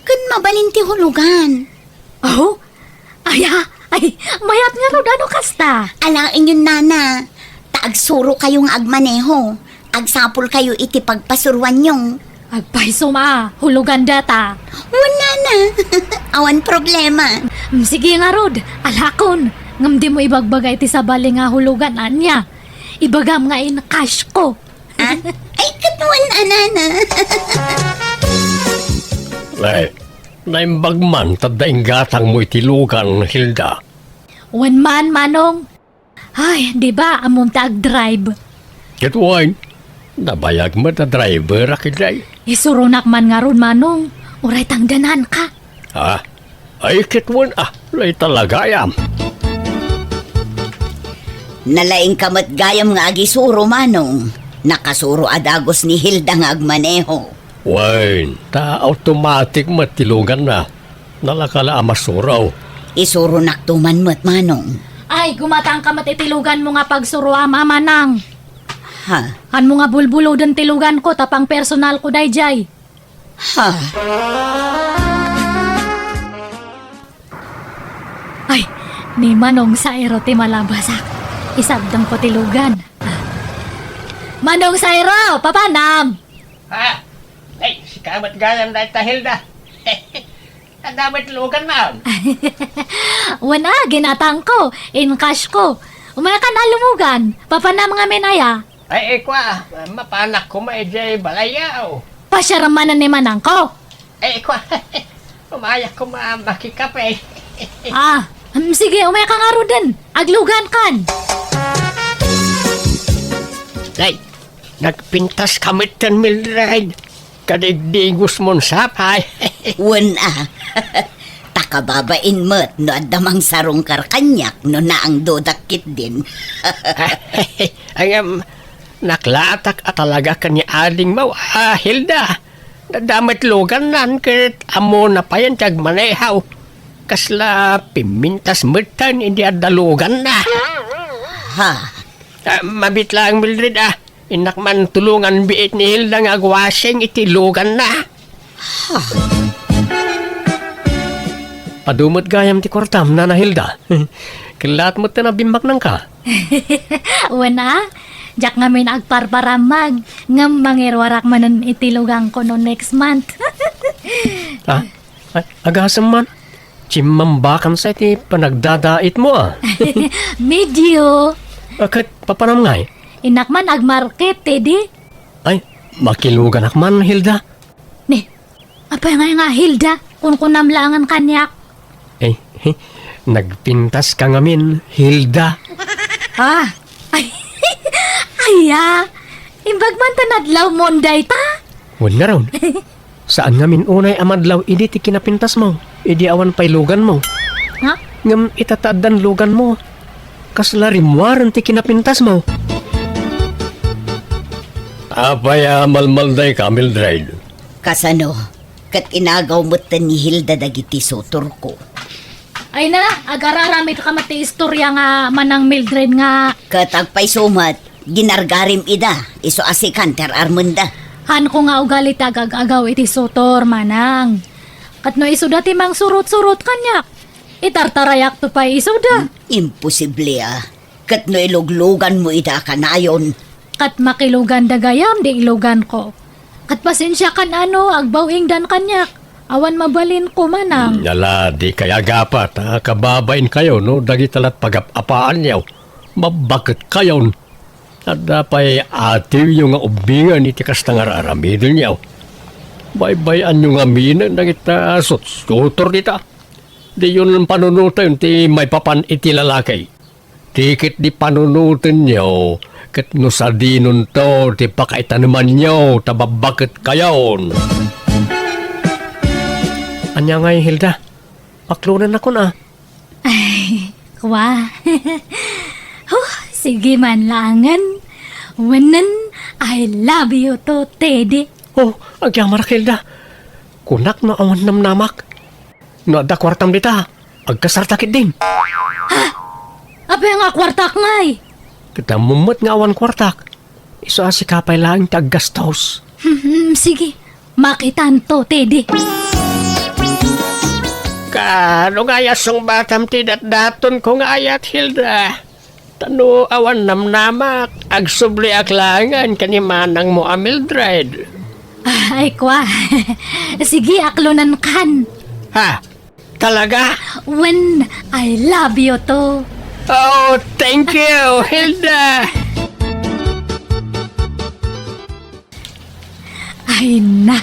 Kun mabalin ti hulugan. Oh? Ay, mayat nga ro ano kasta. Alain yun, Nana. Taagsuro kayong agmaneho. Agsapol kayo iti pagpasurwan yung. Agpaiso ma, hulugan data. Wala na. Awan problema. Sige nga Rod, alakon. Ngam di mo ibagbagay ti sabali nga hulugan anya. Ibagam nga in cash ko. Ah? Ay, katuan anana. Ay, naimbag man, tadaing gatang mo itilugan, Hilda. Wan man, manong. Ay, di ba, among tag-drive. Kituwain, nabayag mo na driver, akiday. Isurunak man nga ron, manong. Uray tangdanan ka. Ha? Ay, kituwan, lay talaga yam. Nalaing kamat gayam nga agisuro manong. Nakasuro adagos ni Hilda nga agmaneho. Wain, automatic matilugan na. Nalakala amasuraw. Isuro naktuman mo't manong. Ay, gumatang ka matitilugan mo nga pagsuruam, manang. Ha? Han mo nga bulbulo den tilugan ko, tapang personal ko dayjay. Ha? Ay, ni manong sa ti malabasak. Isabdang ko tilugan. Manong Sairo, papanam! Ha? Ay, si kamat gayam na Hilda. Ang damat lugan na. Wana, ginatang ko, in cash ko. Umaya ka na lumugan, papanam nga menaya. Ay, kwa, mapanak ko maijay balayaw. Pasyaramanan ni manang ko. Ay, kwa, umayak ko makikape. Sige, umaya ka nga ro din. Aglugan kan. Ay, nagpintas kamit ng Mildred. Kadigdigos mong sapay. Wana. Takababain mo't no adamang sarong karkanyak no na ang dodakit din. Ay, naklatak at talaga ka ni Ading Mau, Hilda. Nadamit lugan nan kat amo na pa yan tagmanehaw. Kasla pimintas mutan hindi adalugan na. Ha? Mabit lang Mildred Inakman tulungan biit ni Hilda nga agwasing itilugan na. Padumot gayam ti kortam na Hilda. Kilat mo na bimbak nang ka. Wana, jak nga may naagparparamag. Ngam mangirwarak manon itilugang ko no next month. Ay, agasam man. Chimambakan sa iti panagdadait mo Medyo. Bakit papanam nga Inakman agmarket, di? Ay, makilugan akman, Hilda. Ni, apa nga Hilda? Kung kunamlangan kanyak. Eh, nagpintas ka ngamin, Hilda. Ay, aya. Imbag man tanadlaw monday ta? Wala raw. Saan ngamin unay amadlaw, idi ti kinapintas mo. Idi awan pa'y lugan mo. Ha? Ngam itataadan lugan mo. Kasla rimwaran ti kinapintas mo. Apaya malmalday ka, Mildred. Kasano? Kat inagaw mo't ni Hilda dagiti sutor ko. Ay na, agararamit ka mati istorya nga manang Mildred nga. Katagpay sumat, ginargarim ida, iso asikan ter armunda. Han ko nga ugali tagag-agaw iti sotor manang. Kat no iso dati mang surut-surut kanyak. Itartarayak to pa iso da. Imposible Kat no iluglugan mo ida kanayon. Kat makilugan dagayam di ilugan ko. Kat pasensya kan agbawing dan kanyak. Awan mabalin ko manang. Yala, di kaya gapat, kababain kayo, no? Dagi talat pag-apaan niyaw. Mabakit kayo. At dapay atil yung nga ubingan iti kastang aramidin niyaw. Baybayan yung aminan na kita sutor dita. Di yun panunutan ti may papan iti lalakay. Tikit di panunutan niyo. Kat no sardinon to, ti pakaitan naman niyo, tababakit kayon. Anya ngay, Hilda. Paklunan ako na. Ay, kwa. Sige man langan. Wanan, I love you to, Teddy. Oh, agyang marak, Hilda. Kunak na awan namnamak. No, da kwartam dita. Agkasartakit din. Apa nga kwartak ngay? Kita mumot nga awan kwartak. Iso asikapay lang taggastos. Sige, makitan to, Teddy. Kano nga yasong batam tidat daton ko nga ayat, Hilda. Tano awan namnamak. Agsubli aklangan kanimanang mo Mildred. Ay, kwa. Sige, aklunan kan. Ha? Talaga? When I love you to. Oh, thank you, Hilda. Ay na.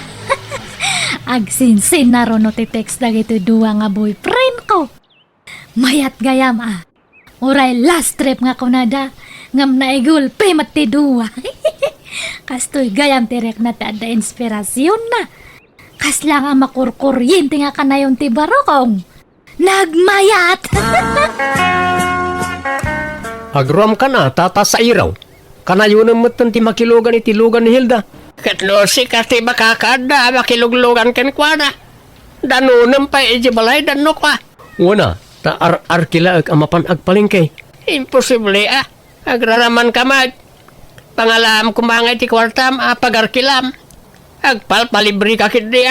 Agsinsin na ron no ti text dagito duwa nga boyfriend ko. Mayat gayam Uray last trip nga kunada. Ngam na igulpe mati duwa. Kastoy gayam tirek na ta da inspirasyon na. Kasla nga makurkuryente nga kanayon ti barokong. Nagmayat! Agrom ka na, tata sa iraw. Kanayo na mutan ti makilugan iti lugan ni Hilda. Katlo si kasi makakada, makiluglugan ken kwa na. Danunam pa iji balay, dano kwa. Una, ta arkila ag amapan agpalingkay. Imposible agraraman ka mag. Pangalam kumangay ti kwartam, pagarkilam. Agpalpalibre ka kidi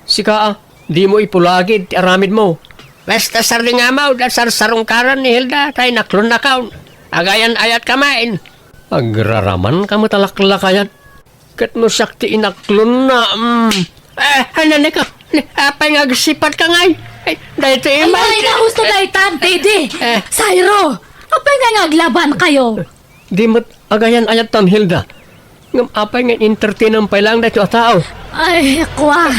Sika di mo ipulagid ti aramid mo. Basta sarlingamaw, da sarsarungkaran ni Hilda, tay naklon na kaun. Agayan ayat kamain. Agraraman ka mo talaklakayat. Kat mo sakti inaklon na. Ano ka? Apay nga gasipat ka ngay. Ay, dahil ito Ay, ay, nahusto na itan, Teddy! Sayro! Apay nga naglaban kayo! Di mo't agayan ayat tan Hilda. Ngam apay nga entertainan pa lang dahil tao. Ay, kwa!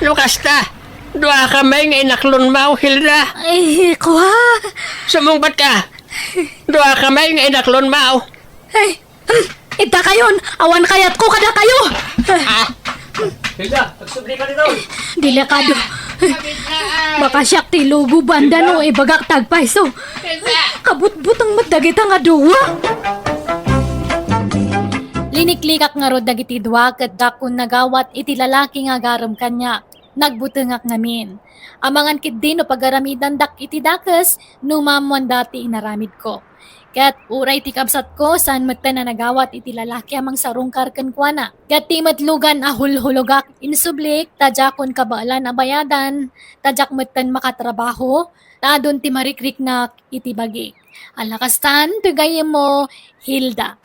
Lukas ta. Dua kamay nga inaklon mo, Hilda. Ay, kwa! Sumungbat ka. Dua kamay nga inaklon mo. Ay, ita kayon! Awan kayat ko kada kayo! Hilda, magsubli ka dito. Delikado. Baka siyak ti lugo banda no ibagak tagpaiso. Kabut-butang matdagita nga duwa. Liniklikak nga rod dagiti duwa ket dakon nagawat iti lalaki nga garam kanya. Nagbutengak ngamin. Amangan kit din no pagaramidan dak iti dakes numamuan dati inaramid ko. Kat uray ti kabsat ko saan matta na nagawat iti lalaki amang sarungkar ken kuana. Kat ti matlugan ahulhulogak insublik tajakon kabaalan abayadan tajak mattan makatrabaho tadon ti marikrik na iti bagi. Alakastan tugayem mo Hilda.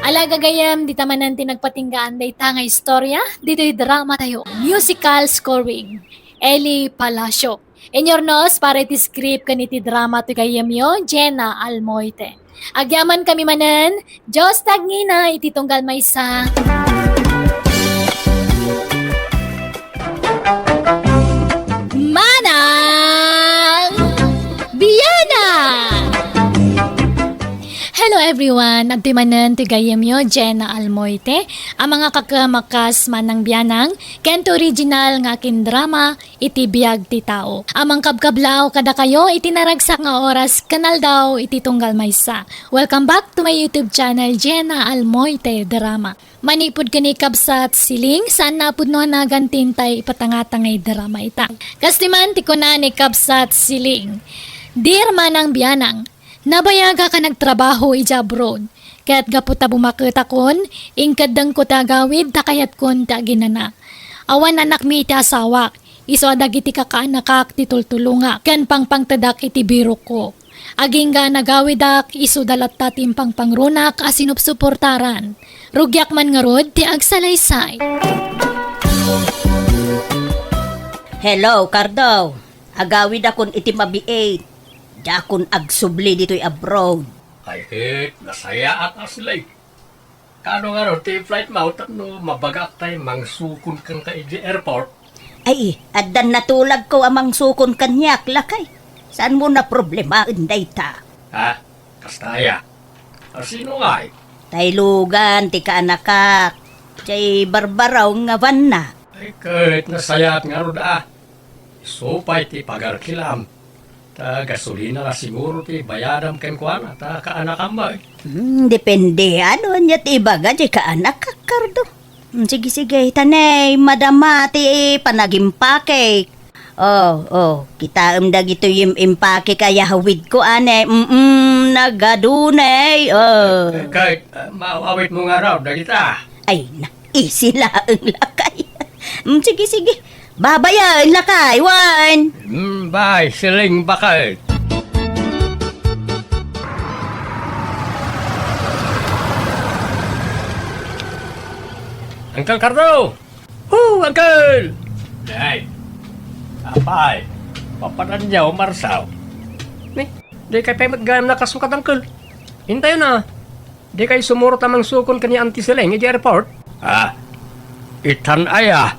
Alaga gayam, di tamanan tinagpatinggaan day tanga istorya, dito'y drama tayo. Musical scoring, Eli Palacio. Enyornos, para iti script kaniti drama to gayam yo, Jenna Almoite. Agyaman kami manan, Diyos tagngina, iti tunggal maysa. Manang Biyana! Hello everyone! Abtimanan to gayam yo, Jenna Almoite. Ang mga kakamakas manang biyanang, kento original nga akin drama, iti biyag ti tao. Amang kabkablaw kada kayo, iti naragsak nga oras, kanal daw, iti tunggal maysa. Welcome back to my YouTube channel, Jenna Almoite Drama. Manipod ka ni Kabsat Siling, saan napod no nagantintay ipatangatangay drama ita. Kastiman ti ko na ni Kabsat Siling. Dear manang biyanang, nabayaga ka nagtrabaho ija abroad. Kaya't gaputa bumakita kon, ingkadang ko tagawid, takayat kon ta ginana. Awan anak mi iti asawak, iso adagiti kakaanakak titultulunga, kan pangpangtadak iti biro ko. Aging ga nagawidak, iso dalat tatim pangpangrunak, asinupsuportaran. Rugyak man nga rod, ti agsalaysay. Hello, Cardo. Agawid akon iti mabiait. Dakon agsubli dito'y abroad. Ay, nasaya at aslay. Kano nga ron, ti flight mo, no, mabagak tayo, mangsukon kang ka iji airport. Ay, addan natulag ko amang sukon kanyak, lakay. Saan mo na problema, inday ta? Ha? Kastaya. Sino nga Taylugan, ti kaanakak. Jay barbaraw nga van na. Ay, kahit nasayat nga ron supay ti pagarkilam. Ta gasolina ka siguro ti bayadam ken kuana ta kaanakam ba. Depende. Ano niya ti ibaga, jay kaanakak, Cardo. Sige, tanay, madama ti panagimpake. Kita amdag ito yung impake kaya hawid ko, ane. Nagadunay, Kahit maawit mo nga raw, dagita. Ay, isila ang lakay. Sige. Babayan, lakay, wan. Bye, siling bakal. Uncle Cardo! Uncle! Day! Apay! Paparanyaw, Marsaw. Di kayo pa mag-gayam na kasukat, Uncle. Hintayo na. Di kayo sumuro tamang sukon ka ni Auntie Seleng, di airport. Itan aya.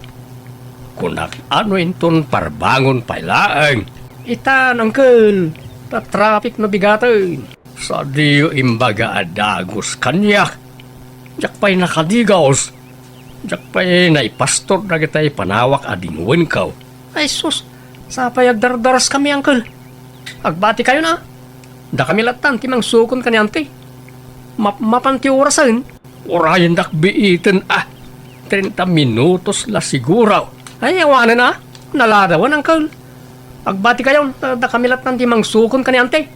Kunak ano inton parbangon pailaeng. Itan, Uncle. Ta-traffic na bigatan. Sa diyo imbaga adagos kanyak. Jak pa'y nakadigaos. Jak pa'y naipastor na kita'y panawak adingwen kaw. Ay sus, sa pa'y agdardaras kami, Uncle. Agbati kayo na. Da kami latan, timang sukon ka ni Auntie. Mapanti orasan. Orayan dakbiitin 30 minutos la siguro. Ay, awanan na. Naladawan, Uncle. Agbati kayo, da kami latan, timang sukon ka ni Auntie.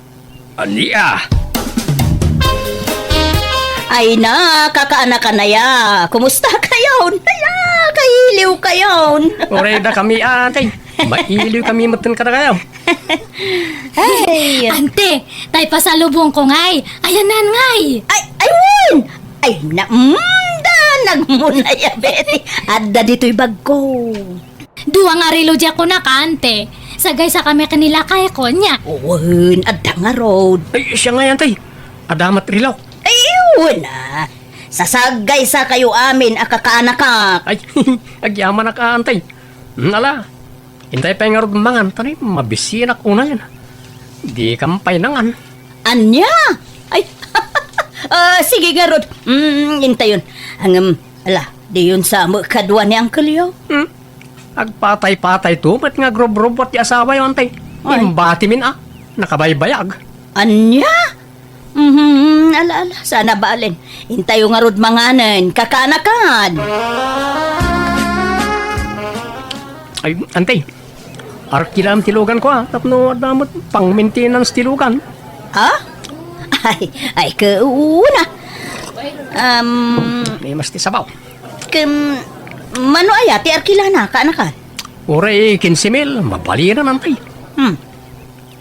Ania. Ay na, kakaanak ka na ya. Kumusta kayo? Naya, kahiliw kayo. Oray da kami, Auntie. Mailiw kami matan ka na kayo. Ay, Ante, tay pasalubong ko ngay. Ayan nan ngay. ayun! Ay, nagmuna ya, Betty. Adda dito'y bag ko. Duwa nga rilo dya ko na ka, ante. Sagay sa kami kanila kay ko niya. Uwan, adda nga road. Ay, siya nga, Auntie. Adamat rilaw. Ayun na. Sasagay sa kayo amin, akakaanakak. Ay, agyaman na ka, Auntie. Nala. Hintay pa yung arod mangan. Tanay, mabisinak una yan. Di kampay nangan. Anya? Ay, sige nga, Rod. Yun. Di yun sa kadwa ni Uncle yo. Agpatay-patay to. Ba't nga grob-robot yung asawa yung Auntie? Ay. Imbati min nakabaybayag. Anya? Ala, sana baalin. Hintayo nga, Rod, manganan, kakanakan. Ay, Auntie. Arkilam tilugan ko tapno damot pang maintenance tilugan. Ha? Ay, kauna. May mas ti sabaw. Mano aya, ti arkilana, kaanakan? Oray, 15,000. Mabaliran, Auntie.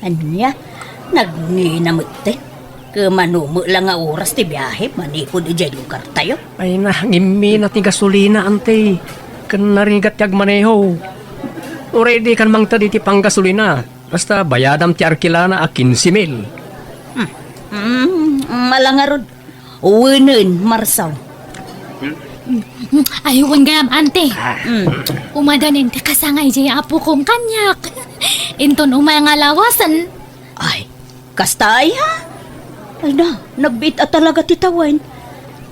Anya? Nagninamot te. Manumo lang nga oras ti biyahe, manipod ijay lugar tayo. Ay na, ngimi na ti gasolina, Auntie. Kan narigat yag maneho. Oray, di kan mang tadi ti pang gasolina. Basta bayadam ti arkilana 15,000. Malangarod. Uwinin, Marsaw. Ayun gayam, ante. Umadanin ti kasangay jay apo kong kanyak. Inton umay nga lawasan. Ay, kastay ha? Ay na, nagbit at talaga titawan.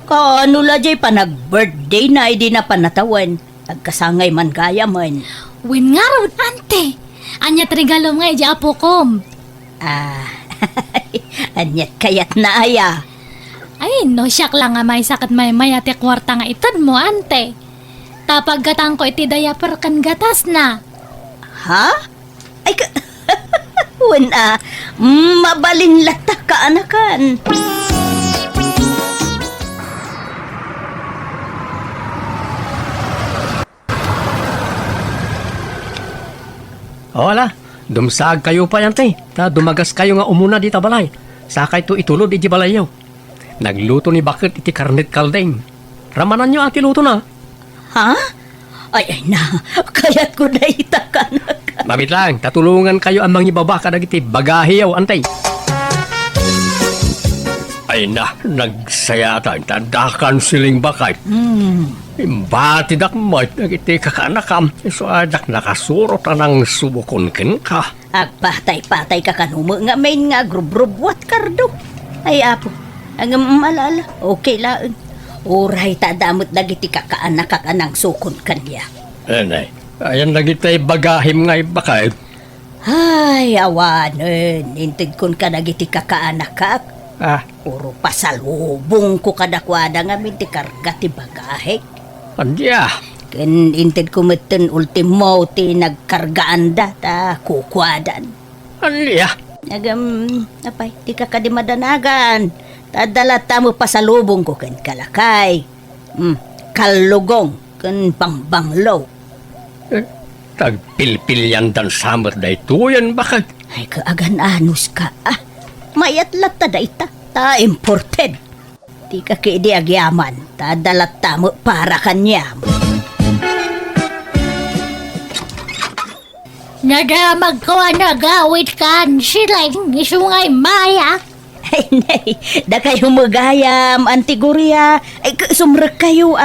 Kaano la jay pa nag-birthday na, di na panatawan. Nagkasangay man gaya man. Win nga ron, ante. Anyat regalo nga jay apo kom. Anyat kayat na aya. Ay, no siyak lang nga may sakat may mayate kwarta nga itan mo, ante. Tapag gatang ko iti diaper kan gatas na. Ha? Ay, wala. Mabalin lata ka, anakan. Wala, dumsag kayo pa yan, Auntie. Dumagas kayo nga umuna di tabalay. Sakay to itulod iti balayaw. Nagluto ni Bakit iti karnet kaldeng. Ramanan nyo ati luto na. Ha? Ay na, kayat ko na itakan. Mabit lang, tatulungan kayo ang mga ibabaka na iti bagahiyaw, Auntie. Ay na, nagsayatan, tandakan siling Bakit. Imbati dak mo't nagiti kakanakam. So adak nakasurot anang subukon ken ka. Agpatay-patay ka kanumo nga may nga grub-grub-wat kardo. Ay apo, ang malala, okay lang. Uray tadamot dagiti kakaanak anang sukon kanya. Anay, ayan nagitay bagahim nga Bakit. Ay, awanen, intig kun ka dagiti kakaanak. Puro pasalubong ko kadakwada nga minti karga ti bagahe. Andya. Ken inted kumeten ultimo ti nagkargaan da ta kukwadan. Andya. Apay, ti kakadimadanagan. Tadala tamo pasalubong ko ken kalakay. Kalugong ken pangbanglaw. Tagpilpil yan dan samot da ito yan Bakit. Ay kaagan anus ka Mayat lata da ita. Ta imported. Di ka di agyaman, tadalat tamo para kanyam. Nadamag ko na gawit kan silang isungay maya. Ay, nay, da kayo magayam, antigurya. Ay, sumrek kayo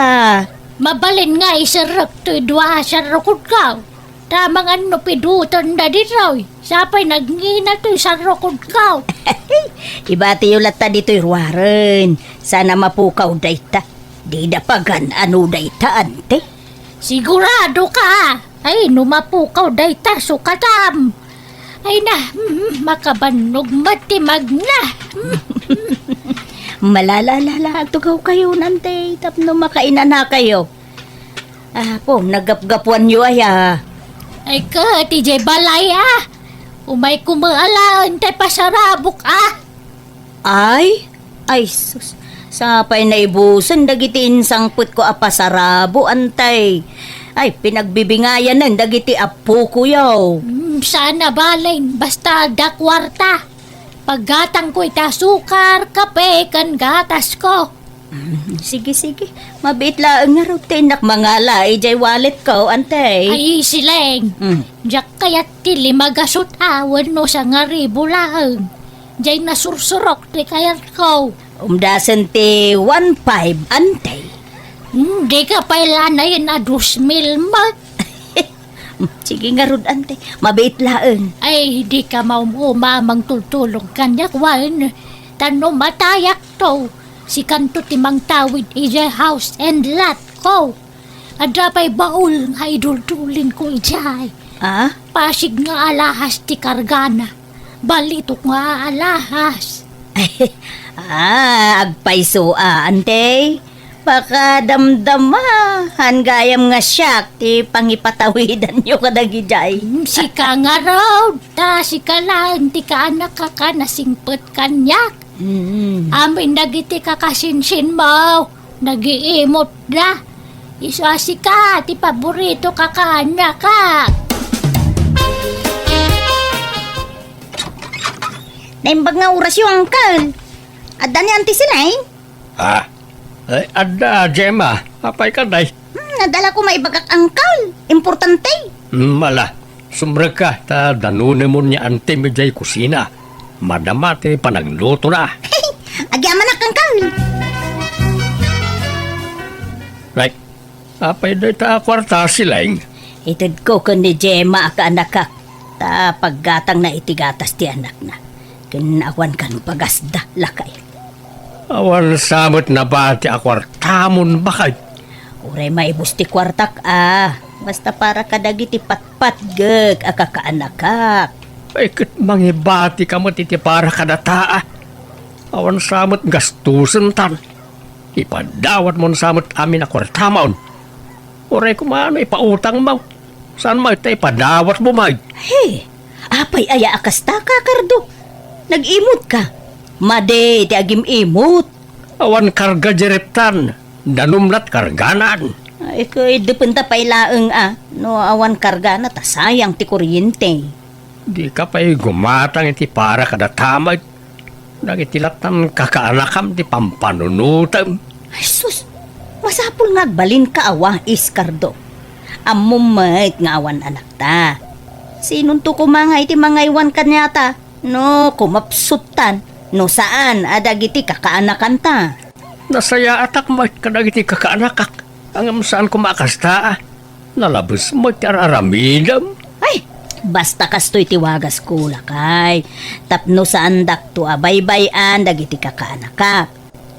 Mabalin nga isarap to idwa sa rukod ka. Tamang ano pidutan na dito. Sapay nagngina to sa rukod ka. Ibati yung lata dito'y ruwaran. Sana mapukaw dayta. Di dapagan ano dayta, ante. Sigurado ka. Ay, numapukaw dayta sukatam. Ay na, makabanog matimag na. Malalala, tugaw kayo nante. Tapno makainan na kayo. Po, nagapgapuan nyo Ay ka, TJ Balaya. Umay kumaalaan tayo pasarabok Ay, sus. Sapay na ibusan, dagitiin sangput ko apasarabo, antay. Ay, pinagbibingayan nun, dagiti apo ko yaw. Sana balay, basta da kwarta. Paggatang ko ita sukar, kape, kan gatas ko. Sige, mabit lang nga raw tinak mga lai, jay wallet ko, antay. Ay sileng, jak kayat tili magasot awan no sa nga ribulaan. Jay nasursurok di kayat ko. Umdasan ti 1.5, antay. Di ka pailanay na 2,000 mat. Sige nga rod, antay. Mabit lang. Ay, di ka maumamang tultulong kanyak wan. Tano matayak to. Si kanto timang tawid ija house and lot ko. Adrapay baul nga idultulin ko ijay. Pasig nga alahas ti kargana. Balitok nga alahas. Agpaiso ante. Baka damdama, hangayam nga siyak, ti pangipatawidan nyo kadagijay. Si ka nga raw, ta si ka lang, ti ka anak ka nasingpot kanyak. Amin nagiti ka kasinsin mo, nagiimot na. Iswasi ka, ti paborito ka anak ka. Naimbag nga oras yung angkal. Adda ni auntie sila Ay, ada, Gemma. Apay ka, day. Nadala ko maibagak angkal. Importante. Mala, sumrag ka. Ta danunin mo niya ante medjay kusina. Madamate panagluto na. Agyaman na angkal. Right. Apay day ta kwarta silang. Itid ko ni Gemma ka anak ka. Ta paggatang na itigatas ti anak na. Kinawan kan pagasda lakay. Awan samot na ba ti akwartamon bakay? Uray maibus ti kwartak Basta para kadagiti patpat gek akakaanakak. Ay kat mangibati ka mo titi para kadataa. Awan samot gastusan tan. Ipadawat mo samot amin akwartamaon. Uray kumano ipautang mo. Saan mo ito ipadawat mo may? Hey, apay aya akasta ka, Kardo. Nag-imot ka. Made, ti agim imot. Awan karga jeretan. Danumlat karganan. Ay, ko'y dependa pa'y laeng No, awan karga na, ta sayang ti kuryente. Di ka pa'y gumatang iti para kadatamay. Nagitilatan kakaanakam ti pampanunutam. Ay, sus. Masapul nga agbalin ka Iskardo. Amumait nga awan anak ta. Sinun to kumangay ti mga iwan kanyata? No, kumapsutan. No saan, adagiti kakaanakan ta. Nasaya atak mo kadagiti kakaanakak. Ang saan kumakasta nalabas mo ti araramidam. Ay, basta kasto'y tiwagas ko lakay. Tapno saan dakto abaybayan dagiti kakaanakak.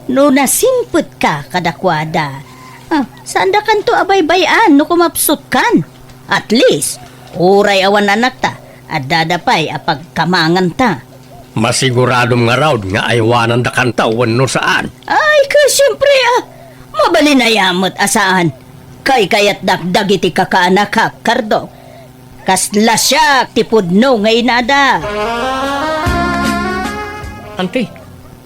No nasimput ka kadakwada. Saan da kanto abaybayan no kumapsut kan? At least, uray awan anak ta. At dadapay apagkamangan ta. Masiguradong nga raw nga aywanan da kantawan no saan. Ay, siyempre mabalinayamot asaan. Kayat dagdag iti kakaanak Kardo. Kasla siya tipudno ngay nada. Ante,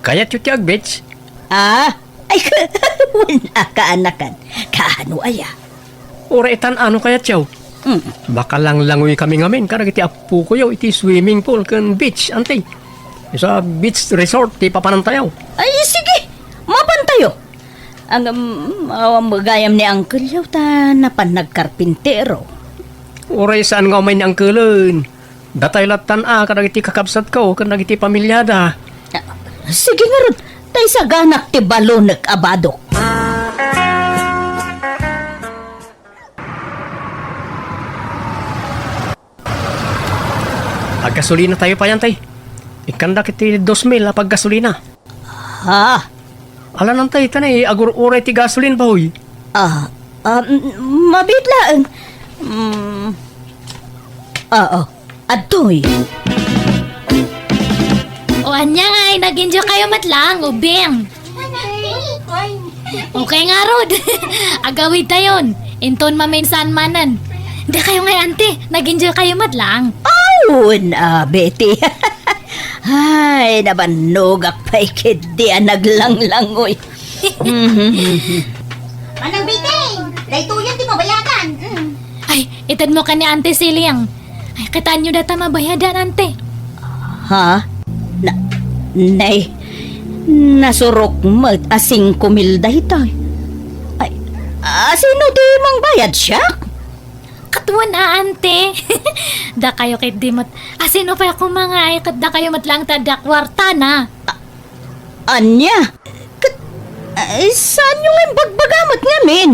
kaya ti agbets? Ay, wala kaanakan. Kaano aya? Ura itan ano kaya tiyaw? Baka lang langoy kami ngamin karag iti apu ko yaw iti swimming pool kan beach, ante. Sa beach resort, ti papanantayaw. Ay, sige. Mabantay Ang magayam ni Uncle yaw ta napan nagkarpintero. Uray saan nga umay ni angkulun. Datay latan kadag iti kakabsat ko, kadag iti pamilyada. Sige nga ron, tay sa ganak ti balo nag-abadok. Gasolina tayo pa yan, tay. Ikandak iti 2,000 pag gasolina. Ha? Ala nang tay, tanay, agur uray ti gasolin ba, huy? Mabitlaan. Adoy. O anya nga ay nag-enjoy kayo matlang, ubing. Okay nga, Rod. Agawid tayon. Inton maminsan manan. Hindi kayo nga, ante. Nag-enjoy kayo matlang. Betty. Ay, nabanugak pa ikid di naglanglangoy. Manang biting! Daytoyan di mabayadan. Ay, itad mo ka ni Ante Siliang. Ay, kataan nyo data mabayadan, Ante. Ha? Nay, nasurok mo asing kumilda itoy. Ay, sino di mang bayad siya? Katuan na, Ante. Da kayo kay Dimot. Sino pa ako mga ay da kayo matlang tada kwarta na. Anya? Saan yung bagbagamot ngamin?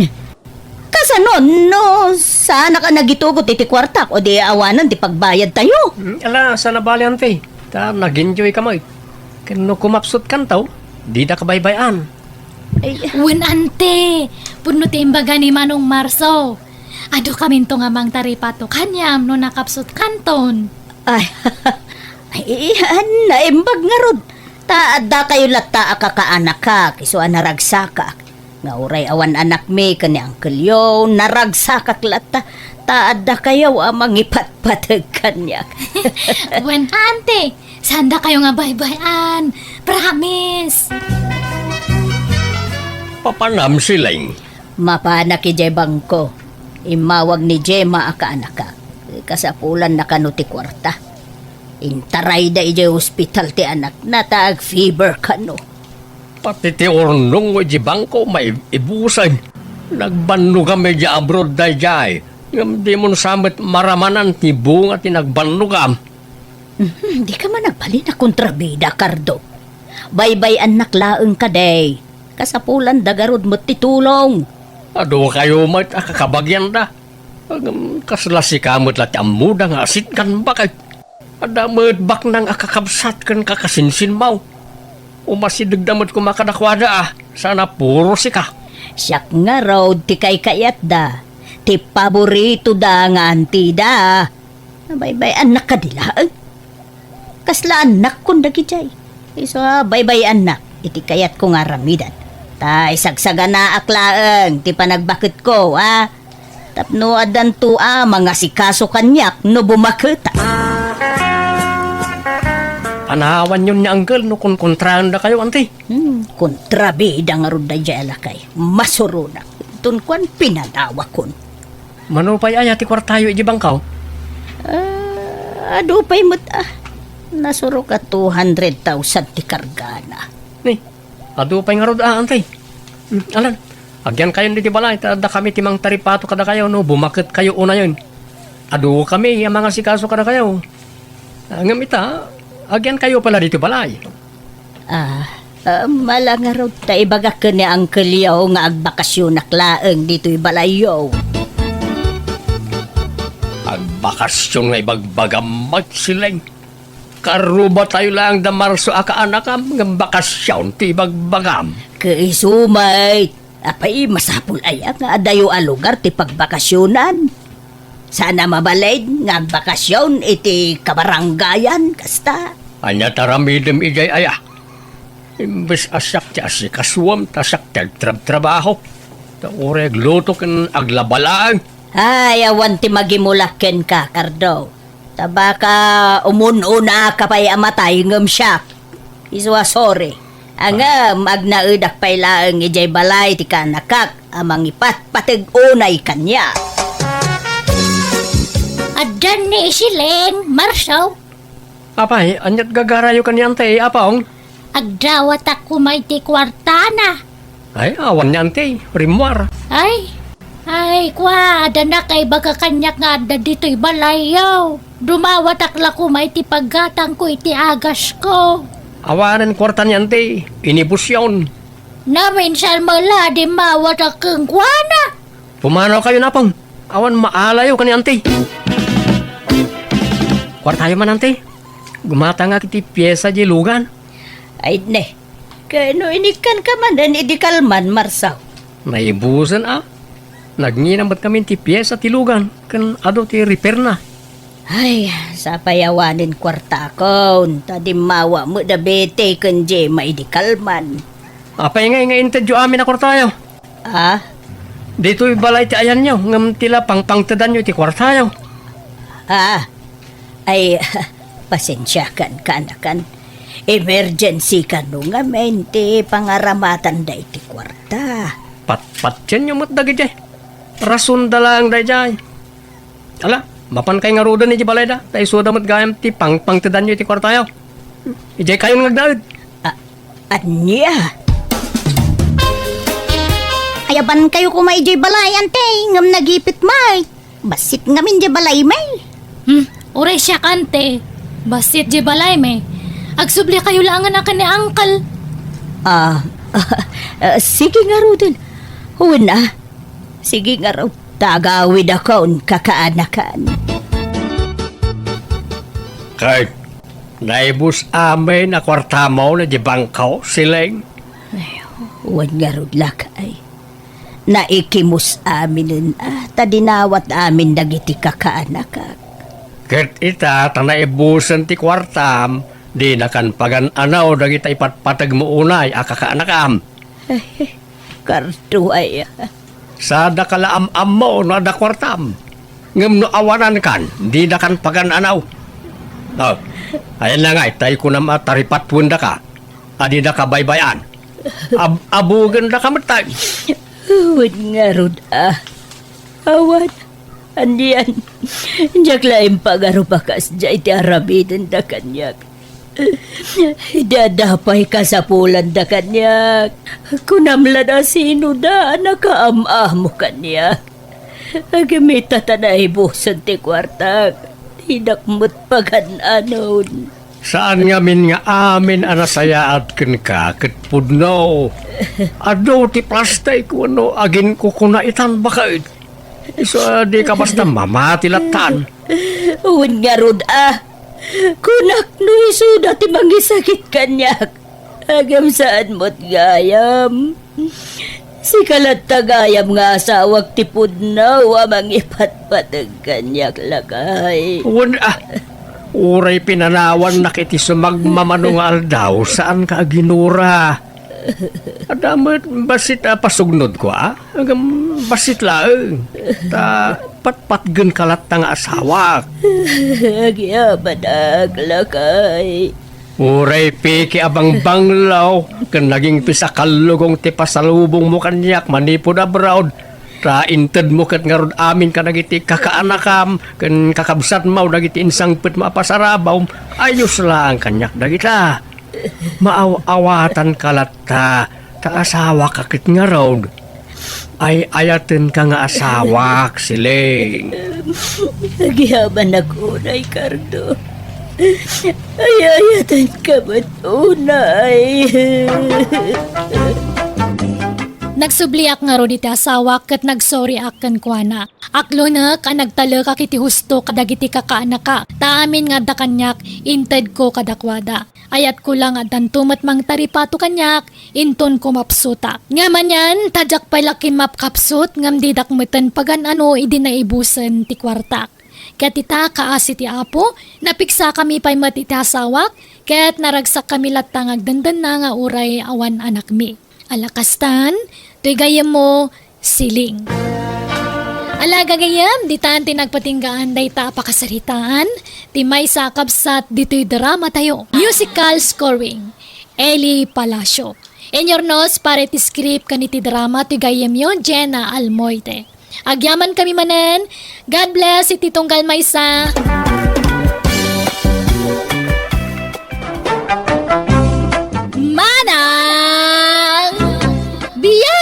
Kasanon, no, sana ka nagitugot iti kwartak o di awanan ti pagbayad tayo. Ala, sana bali, ante. Nag-enjoy ka mo. Kano kumapsot kan tao, di da kabaybayan. Wen, Ante. Puno ti imbaga ni Manong Marso. Ado kami to nga mang taripato kanyam no nakapsot kanton. Ay, naimbag nga rod. Taada kayo lata akakaanak ka, kisuan naragsaka. Nga uray awan anak mi kani Uncle Yo, naragsaka lata. Taada kayo amang ipatpatag kanyak. Wen, Ante. Sanda kayo nga baybayan. Promise. Papanam silang. Mapana ki Jay Bangko. Imawag ni Gemma akaanak ka. Kasapulan na kanuti kwarta. Intaray da ijay hospital ti anak. Nataag fever ka no. Pati ti ornong o bangko may ibusan. Nagbanno kami di abroad da jay. Ngam di mo samit maramanan ti bunga ti nagbanno kam. Di ka man nagbali na kontrabida, Cardo. Baybay anak laeng ka day. Kasapulan dagarod mo titulong. Ado kayo mat akakabagyan da. Kaslasi kamot lati amuda nga asit kan bakit. Ada bak nang akakabsat kan kakasinsin mau. Umasidag damot kumakadakwada Sana puro si ka. Siyak nga road ti kay kayat da. Ti paborito da nga anti da. Baybay anak ka dila. Kasla anak kong dagijay. Iso baybay anak. Iti kayat ko nga ramidan. Ta isagsaga na aklaeng ti panagbakit ko, Tapno adan to mga sikaso kanyak no bumakita. Anawan yun ni Uncle no kung kontrahan na kayo, ante. Kontrabida nga ron da jala kay. Masurunak. Tunkuan pinadawa kon. Manupay ay ati kwartayo ijibangkaw. Adupay mo't nasuro ka 200,000 ti kargana. Ni, adupay nga ron ante. Alan, agyan kayo di balay, tada kami timang taripato kada kayo, no, bumakit kayo una yun. Adu kami, yung mga sikaso kada kayo. Ngam ita, agyan kayo pala dito balay. Mala nga raw ta ibaga ka ni Uncle Yo nga agbakasyon na klaeng dito'y balayo. Agbakasyon nga ibagbagamat silang. Karuba tayo lang da Marso akaanakam ng bakasyon ti ibagbagam. Kaisumay, apay masapul ay nga adayo a lugar ti pagbakasyonan. Sana mabalay nga bakasyon iti kabaranggayan kasta. Anya taramidem ijay aya. Imbes asak ti asikaswam tasak trabaho. Ta oreg luto ken aglabalaan. Ay, awan ti magimulaken ka, Cardo. Tabaka umununa ka pa'y amatay ngam siya. Iswa sorry. Angam agnaedak pa'y laeng ijay balay ti kanakak amang ipat patag unay kanya. Adan ni Isileng, Marso. Apay, anyat gagarayo kanyan tay apong. Agdawat ako may ti kwartana. Ay, awan niya ante, rimwar. Ay, kwa, ada na kay baga kanyak nga ada dito'y balayaw. Dumawat akla ko may ti paggatang ko iti agas ko. Awanan kwarta niya ante, inibus yun. Namin siya mala, di mawat akong kwa na. Pumanaw kayo na pong. Awan maalayo ka ni ante. Kwartayo man ante. Gumata nga kiti pyesa di lugan. Ay, ne. Kano inikan ka man, dan idikalman, Marsaw. Naibusan Nagninam ba't kami ti pyesa ti lugan. Kan ado ti repair na. Ay, sa payawanin kwarta ko, tadimawa mo da bete kan je maidikalman. Apay nga intedyo amin na kwartayo. Ah, Dito'y balay ti ayan nyo. Ngam tila pangpangtadan nyo ti kwartayo. ay, pasensya kan kanakan. Emergency ka no nga mente pangaramatan da iti kwarta. Pat yan yung matdagi jay. Rason dalang day jay. Ala, mapan kay nga roda ni balay da. Tayo suda mat gayam ti pangpangtadan nyo ti kwartayo. Ijay kayo ngagdaad. Anya? Ayaban kayo kumay jay balay ante, ngam nagipit may. Basit ngamin jay balay may. Uray siya kante. Basit di balay me. Agsubli kayo lang na ni Uncle. Sige nga ro din. Una, sige nga ro. Tagawid ako kakaanakan. Kay, naibus amin na kwarta mo na di bangkaw siling. Huwag nga ro lakay. Naikimus amin tadinawat amin dagiti kakaanakan. Ket ita, tanaibusan ti kwartam, di nakan pagan-anaw dagita ipatpatag mo unay, akakaanakam. Karto ay. Sa dakalaam-am mo na da kwartam. Ngam no awanan kan, di nakan pagan-anaw. Ayan na nga, tayo ko na mataripatwin da ka. Adi da ka baybayan. Abugan da ka matay. Huwag nga rod Awan. Andiyan. Diyak laing pagarupakas dya iti arabidin da kanyak. Dadapay ka sa pulan da kanyak. Kunamla na sino da nakaam-amo kanyak. Agamita tanaibusan ti kwartak. Tinakmut pagan-anon. Saan nga min nga amin anasayaat ken ka ket pudno. Ado ti plastay ko ano agin ko kuna itan bakait. Isa di ka basta mamati latan. Uwan nga rod Kunak no isuda ti mangisakit kanyak. Agam saan mo't gayam. Si kalat tagayam nga asawag ti pudno amang ipatpatag kanyak lakay. Uray pinanawan na kiti sumagmamanungal daw saan ka ginura. Adamot basit pasugnod ko Agam basit laeng. Ta patpatgen kalat nga asawa. Agyabadag lakay. Uray piki abang banglaw. Kan naging pisakalugong ti pasalubong mo kanyak manipod abroad. Ta inted mo kat nga rod amin ka nagiti kakaanakam. Kan kakabsat mo nagiti insang pit mapasarabaw. Ayos lang kanyak dagita. Maaw-awatan kalat ta asawa kakit nga rod. Ay ayaten ka nga asawak siling. Agyaban ako na Ricardo. Ay ayatan ka ba't unay? Nagsubliak nga ro diti asawa ket nagsorry aken kuana. Aklo na ka nagtalo ka kiti husto kadagiti kakaanak ka. Taamin nga da kanyak inted ko kadakwada. Ayat ko lang at tumat mang taripato kanyak inton ko mapsuta. Nga man yan, tadyak palakin mapkapsut ngam didak meten pagan idi naibusen ti kwartak. Ket ita kaasi ti apo, napiksa kami pa'y mati ti asawak, ket naragsak kami latangag dandan na nga uray awan anak mi. Alakastan, tuy gayam mo, siling. Alaga gayam, di taan tinagpatinggaan day ta pakasaritaan, ti may sakabsat dito'y drama tayo. Musical scoring, Eli Palacio. In your nose, pare ti script kaniti drama, ti gayam yon, Jenna Almoite. Agyaman kami manen, God bless, iti tunggal maysa. Manang! Biya!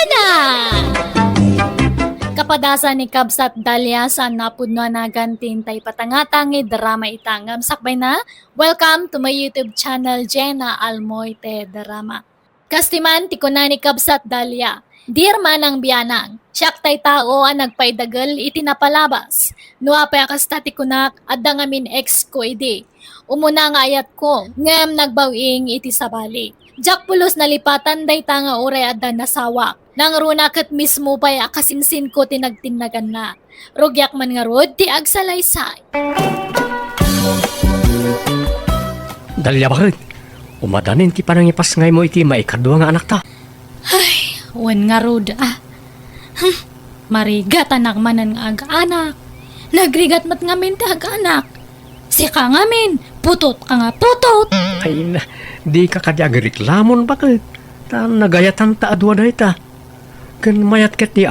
kapadasan ni Kabsat Dalia sa napudno na gantintay patangatangi drama itangam sakbay na. Welcome to my YouTube channel, Jenna Almoite Drama. Kastiman ti kuna ni Kabsat Dalia, dir man ang biyanang, siyak tay tao ang nagpaidagal iti napalabas. Nuapay kasta ti kunak at dangamin ex ko idi. Umuna nga ayat ko, ngam nagbawing iti sabali. Jak pulos nalipatan day tanga oray at nasawak. Nang runakat mismo pa'y akasinsin ko tinagtinagan na. Rugyak man nga rod, ti agsalaysay. Dalia bakit? Umadanin ti panangipas ngay mo iti maikadwa nga anak ta. Ay, wan nga rod Marigat anak manan nga aga-anak. Nagrigat mat ngamin ti aga-anak. Sika ngamin, putot ka nga putot. Ay na, di ka kadiagreklamon bakit? Ta nagayatan ta adwa day ta. Kan mayat ket ti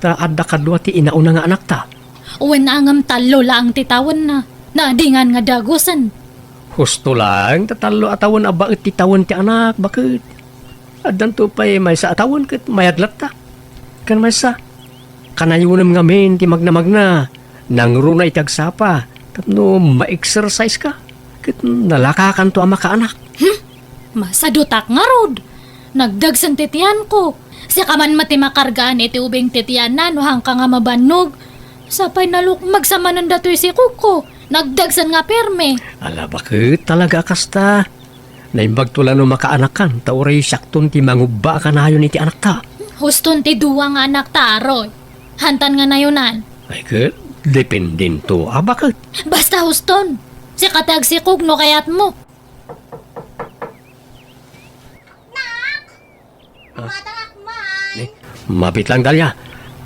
ta adda kadwa ti inauna nga anak ta. Wan angam talo lang titawan na. Naadingan nga dagusan. Husto lang, tatalo atawan abaet ti tawon ti anak, bakit? Addan to pa'y may sa atawan ket mayadlat ta. Kan may sa, kanayunem ngamin ti magna-magna, nangruna itagsapa, tapno ma-exercise ka, ket nalakakan to ama ka anak. Masadutak nga rod. Nagdagsan titian ko. Si kaman mati makargaan iti ubing titian na no hang ka nga mabanog. Sapay nalukmag sa manan datoy si Kuko. Nagdagsan nga perme. Ala, bakit talaga kasta? Naimbag tula no makaanakan, tauray syakton ti mangubba ka na yun iti anak ta. Huston ti duwa nga anak ta aroy. Hantan nga nayunan. Ay ket, dependin to, bakit? Basta huston. Si katag si Kugno kayat mo. Mapit lang Dalia,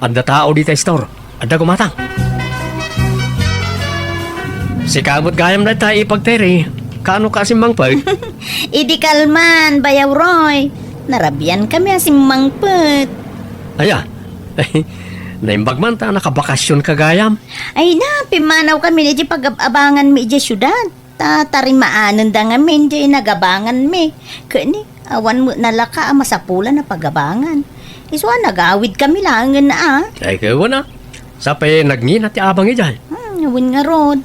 adda tao di tay store, adda gumatang. Si kamot gayam na tayo ipagteri, kano kasi mangpag? Idi kalman, bayaw Roy. Narabian kami asim mangpet. Aya, naimbag man ta nakabakasyon kagayam. Ay na, pimanaw kami ni pag-abangan mi di syudad. Tarimaanan da ngamin di nagabangan mi. Kani, awan mo nalaka masapulan na pagabangan. Iswa nagawid kami lang na Ay kawa na, sapay nagnina ti abang ijay. Awin nga rod.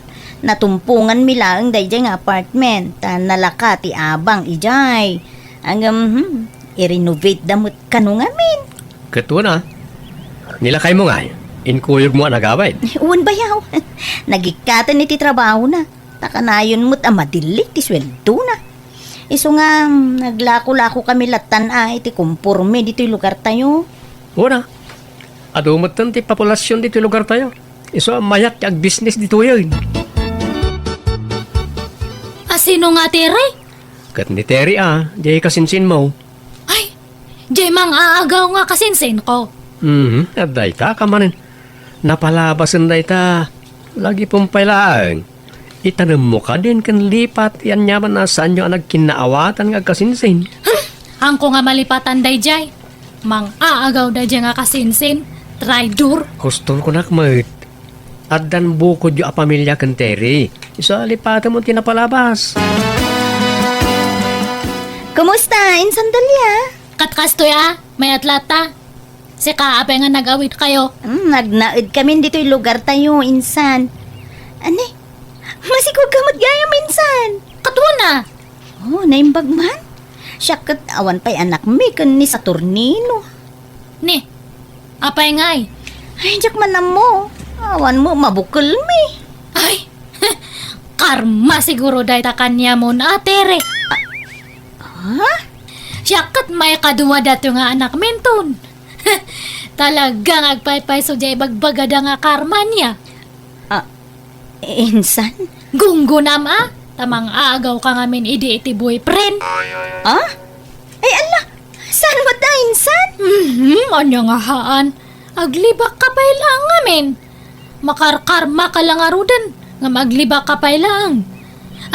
Natumpungan mi lang day nga apartment. Nalaka ti abang ijay. Ang i-renovate damot kanu ngamin. Katwa na, nilakay mo nga, inkuyog mo ang nagawid. Uwan bayaw. Nagikatan iti trabaho na. Takanayon mo't madilik ti sweldo na. Iso nga, naglako-lako kami latan iti kumpurme dito yung lugar tayo. Una, adumatan ti populasyon dito lugar tayo. Iso mayat ti ag business dito yun. Asino nga tire? Kat ni Terry jay kasinsin mo. Ay, jay mang aagaw nga kasinsin ko. Aday ta kamanin. Napalabasan day ta. Lagi pong pailaang. Itanam mo ka din kan lipat yan nyaman na saan nyo ang nagkinaawatan nga kasinsin. Ang ko nga malipatan day jay. Mang aagaw day jay nga kasinsin. Traitor. Hustol ko nakmat. Addan bukod yung pamilya kan Terry. Isa lipatan mo tinapalabas. Kumusta? Insan Dalia? Katkastoy may atlata. Si kaapay nga nag-awit kayo. Nagnaid kami dito yung lugar tayo, insan. Ane? Masikog kamot gaya minsan. Katwa na. Oh, naimbag man. Siyakat awan pa'y anak mi kan ni Saturnino. Ni, apay ngay. Ay, jak man na mo. Awan mo, mabukol mi. Ay, karma siguro dahi ta kanya mo na atere. Ha? Siyakat may kaduwa dato nga anak menton. Talagang agpay-pay so jay bagbagada nga karma niya. Insan? Gunggo nama, tamang aagaw ka ngamin iti boyfriend. Ah? Ay, ala! Saan mo ta, insan? Anya nga haan. Aglibak ka pa lang ngamin. Makarkarma ka lang arudan, nga maglibak ka pa lang.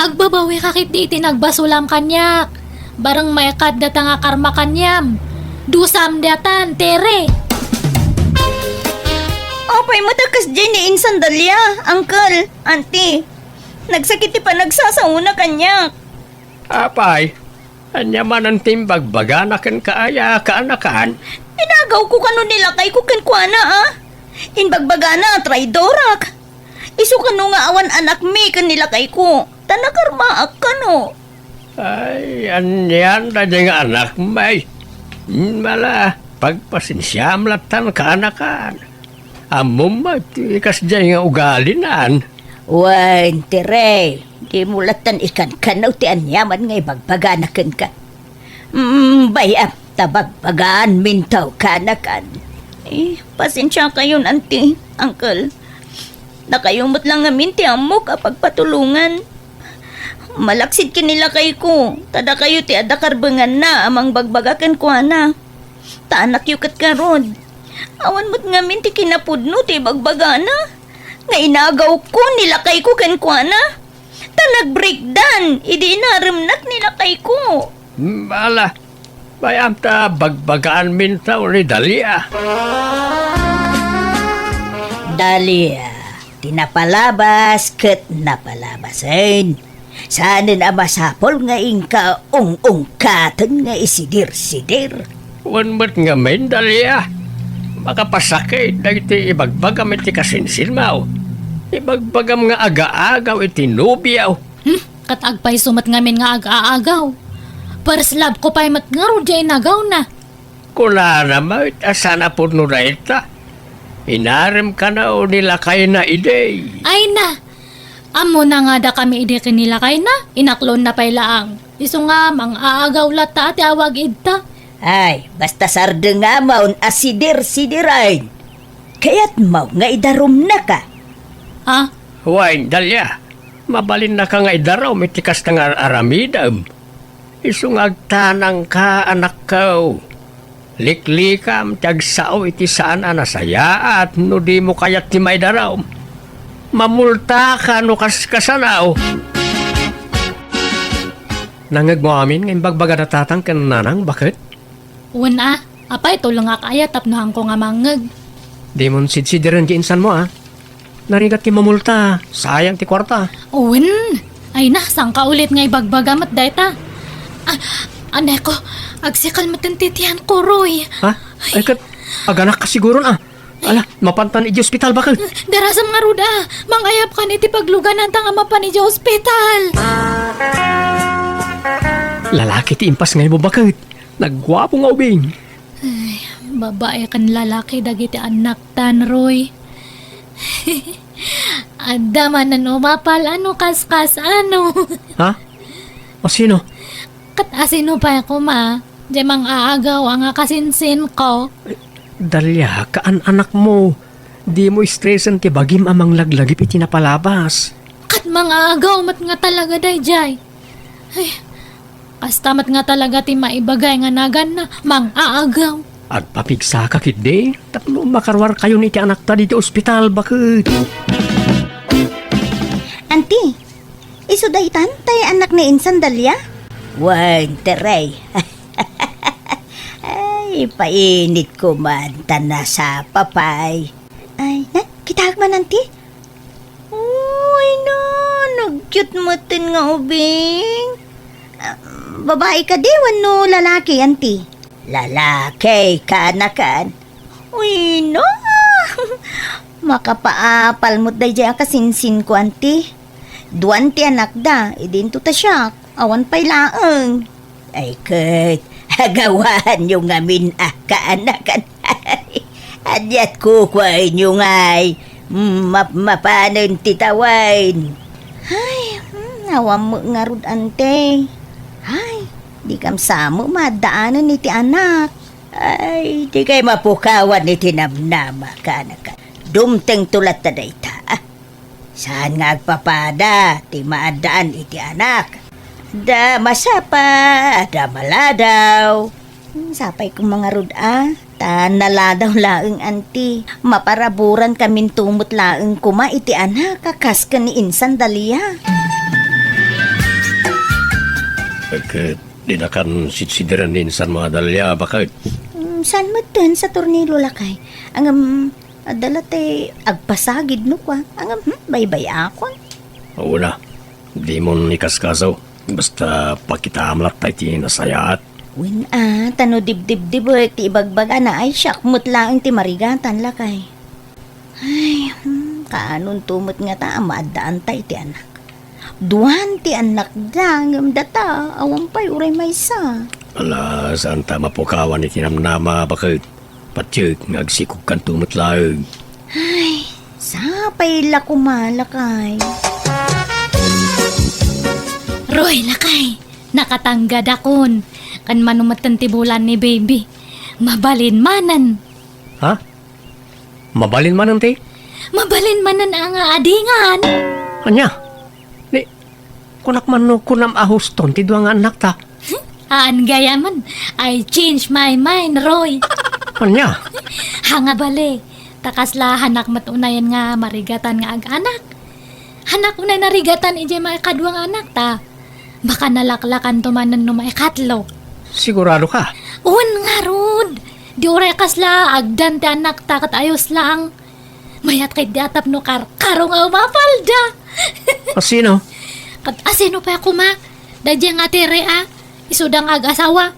Agbabawi kakit di iti nagbasulam kanyak. Barang may kadata nga karma kanyam. Dusam datan, tere. Apay, matakas dyan ni Insan Dalia, uncle, auntie. Nagsakiti pa nagsasauna kanya. Apay, anya man ang timbagbaga na kan kaaya kaanakan. Inagaw ko kano nila kay kukan kwa na Inbagbaga na, traidorak. Isu ka no nga awan anak mi kanila kay ko. Tanakarmaak ka no. Ay, anyan na nga anak may. Mala, pagpasinsyam latan ka anakan. Amom matikas dyan nga ugalinan. Wan, tere. Di mulatan ikan kanaw ti anyaman nga ibagbaga na ka. Bayap, tabagbagaan mintaw kanakan. Pasensya kayo, auntie, uncle. Nakayumot lang ngamin ti amo kapag patulungan. Malaksid kinila kay ko. Tada kayo ti adakarbangan na amang bagbagakan ko na. Taanak yukat karon. Awan mo't ngamin ti kinapudno ti bagbaga na. Nga inagaw ko nila kay ko kan ko na. Ta nag-breakdown. Idi inaramnak nila kay ko. Mala, bayam ta bagbagaan mintaw ni Dalia. Dalia, tinapalabas ket napalabasin. Sana na masapol nga ingka ung-ungkatan nga isidir-sidir. Wan mo't nga men, Dalia. Makapasakit na iti ibagbagam iti kasinsin mo. Ibagbagam nga aga-agaw iti nubiyaw. Katagpay sumat ngamin nga aga-agaw. Paraslab ko pa'y matngaro dyan inagaw na. Kuna naman, asana po nura ita. Inarem ka na o nila kayo na ide. Ay na! Amo na nga da kami ide kinila kay na. Inaklon na pa'y laang. Iso nga, mang aagaw lata at awag idta. Ay, basta sarde nga maun asidir-sidirain. Kaya't mau nga idarom na ka. Ha? Huwag, Dalia. Mabalin na ka nga idaraw, mitikas ka nga aramidam. Isungag tanang ka, anak ko. Liklikam, tiagsao iti saan anasaya at no di mo kayat ti may daraw. Mamulta ka no kaskasanaw. Nangag mo amin ngayon bagbaga natatang kan nanang, bakit? Una, apay tulong nga kaya tapnohan ko nga mangag. Di mo sidsidiran di insan mo, Narigat ki mamulta, sayang ti kwarta. Uwin! Ay na, saan ka ulit nga ibagbagamat dayta? Anay ko, agsikal matintitihan ko, Roy. Ha? Ay kat, aganak ka siguro na. Ala, mapantan iti ospital bakit? Darasam nga ruda, mangayap ka niti pagluganan ta nga mapan iti ospital. Lalaki ti impas ngayon mo bakit? Nagwapo nga ubing. Babae kan lalaki dagiti anak tan, Roy. Adda man ano mapal ano kaskas ano. Ha? O sino? Kat asino pa ako ma. Di mang aagaw ang kasinsin ko. Dalia, kaan anak mo. Di mo stressan ti bagim amang laglagip iti napalabas. Kat mang aagaw mat nga talaga dayjay. Ay, kastamat nga talaga ti maibagay nga nagan na mang aagaw. At papigsa ka kidde, tapno makarwar kayo ni ti anak ta dito ospital bakit? Auntie, iso daytan tay anak ni Insan Dalia? Wan, teray. Ay, painit ko man tana sa papay. Ay, kitag man, auntie? Uy, no, nag-cute mo tin nga ubing. Babae ka di, no lalaki, auntie? Lalaki, kanakan. Uy, no. Makapaapal mo't day ang kasinsin ko, auntie. Duwan ti anak da, idinto ta siya. Awan pa'y laeng. Ay, kat, hagawan yung amin kaanakan. Adyat kukway nyo ngay. Mapanon titawain. Ay, awam mo nga rud, ante. Ay, di kam samo madaanan ni ti anak. Ay, di kay mapukawan ni tinamnama ka anak. Dumteng tulat ta dayta. Saan nga agpapada ti maadaan iti anak. Da masapa, da maladaw. Sapay kong mga ruda. Ta naladaw laeng anti. Maparaburan kamin tumot laeng kuma iti anak. Kakas ka ni Insan Dalia. Bakit? Di na kan sitsidiran din sa mga Dalia, bakit? Saan mo dun sa tornilo lakay? Ang adalate agpasagid no kwa. Ang baybay ako. Oo na, di mo nikaskasaw. Basta pakita amlat tayo ti nasayat. Win tano dibdib ti ibagbaga na ay siyak mutlaang ti marigatan lakay. Kaanon tumot nga ta, maadaan tayo ti anak. Duhan ti anak dangam data, awan pa'y uray may sa. Ala, saan ta mapukawan ni tinamnama bakit? Patyag, ngagsikog kan tumot laag. Sapay la kumalakay. Roy, lakay, nakatanggad akon. Kan manumatan tibulan ni baby. Mabalin manan. Ha? Mabalin man ti? Mabalin manan ang adingan. Anya? Di, kunak man no kunam ahuston ti duwa nga anak ta. Aan gaya man, I change my mind, Roy. Anya? Hanga bale, takasla hanak matunayan nga marigatan nga ag-anak. Hanak unay narigatan ije mga kadwang anak ta. Baka nalaklakan tumanan no maikatlo. Sigurado ka? Un nga rod. Di uray kasla agdan ti anak ta kat ayos lang. Mayat kay di atap no karong nga umapalda. Sino? Kat asino pa ako ma? Dadya nga tere isudang ag-asawa.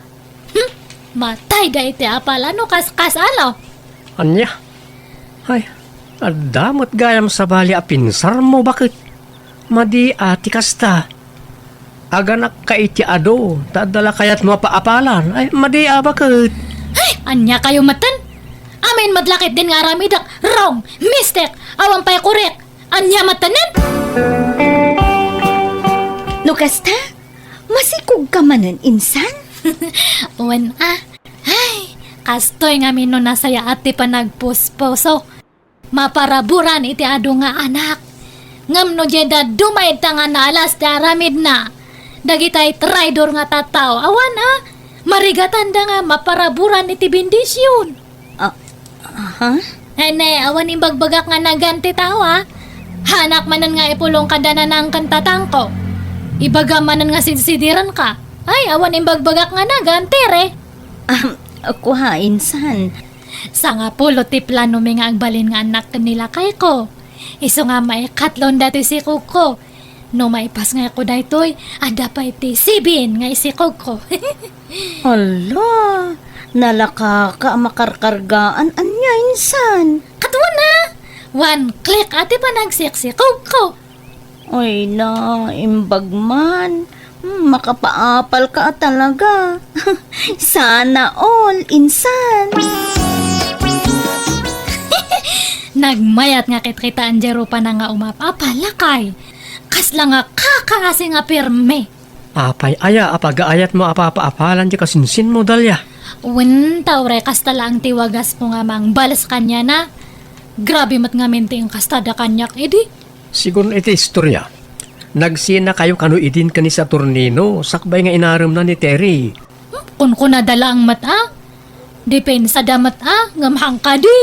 Matay da iti apal ano kas-kasalo. Anya? Ay, adamot gayam sa bali a pinsar mo bakit? Madi ati kasta. Aganak ka iti ado, tadala kayat mo paapalan. Ay, madi bakit? Ay, anya kayo matan? Amin madlakit din nga aramidak. Wrong, mistake, awan pa'y korek. Anya matanan? Lukasta, masikog ka manan insan? Uwan Ay, kastoy nga mino nasaya ati pa nagpusposo. Maparaburan iti ado nga anak. Ngam no jeda dumay ta nga naalas da aramid na. Dagitay traidor nga tataw. Awan marigatan da nga maparaburan iti bendisyon. Ha? Ne, awan imbagbagak nga naganti tao Hanak manan nga ipulong kadana ng kantatang ko. Ibaga manan nga sidsidiran ka. Ay, awan imbagbagak nga naganti re. Ako ha, insan. Sa nga pulo ti plano mi nga agbalin nga anak nila kay ko. Iso nga may katlon dati si Kuko. No maipas nga ako daytoy, ada pa iti sibin nga isikog ko. Hala, nalaka ka makarkargaan anya insan. Katwa na! One click ati pa nagsiksikog ko. Ay na, imbag man. Makapaapal ka talaga. Sana all, insan. Nagmayat nga kitkitaan jero pa na nga umapapalakay. Kasla nga kakaasi nga pirme. Apay aya, apagaayat mo apapaapalan di kasinsin mo dalya. Wen tawre kasta lang tiwagas mo nga mang balas kanya na. Grabe mat nga minti ang kastada kanyak edi. Sigun iti istorya. Nagsina kayo kanu idin kani sa turnino, sakbay nga inaram na ni Terry. Kun nadala ang mata. Depensa da mata, ngamhang ka di.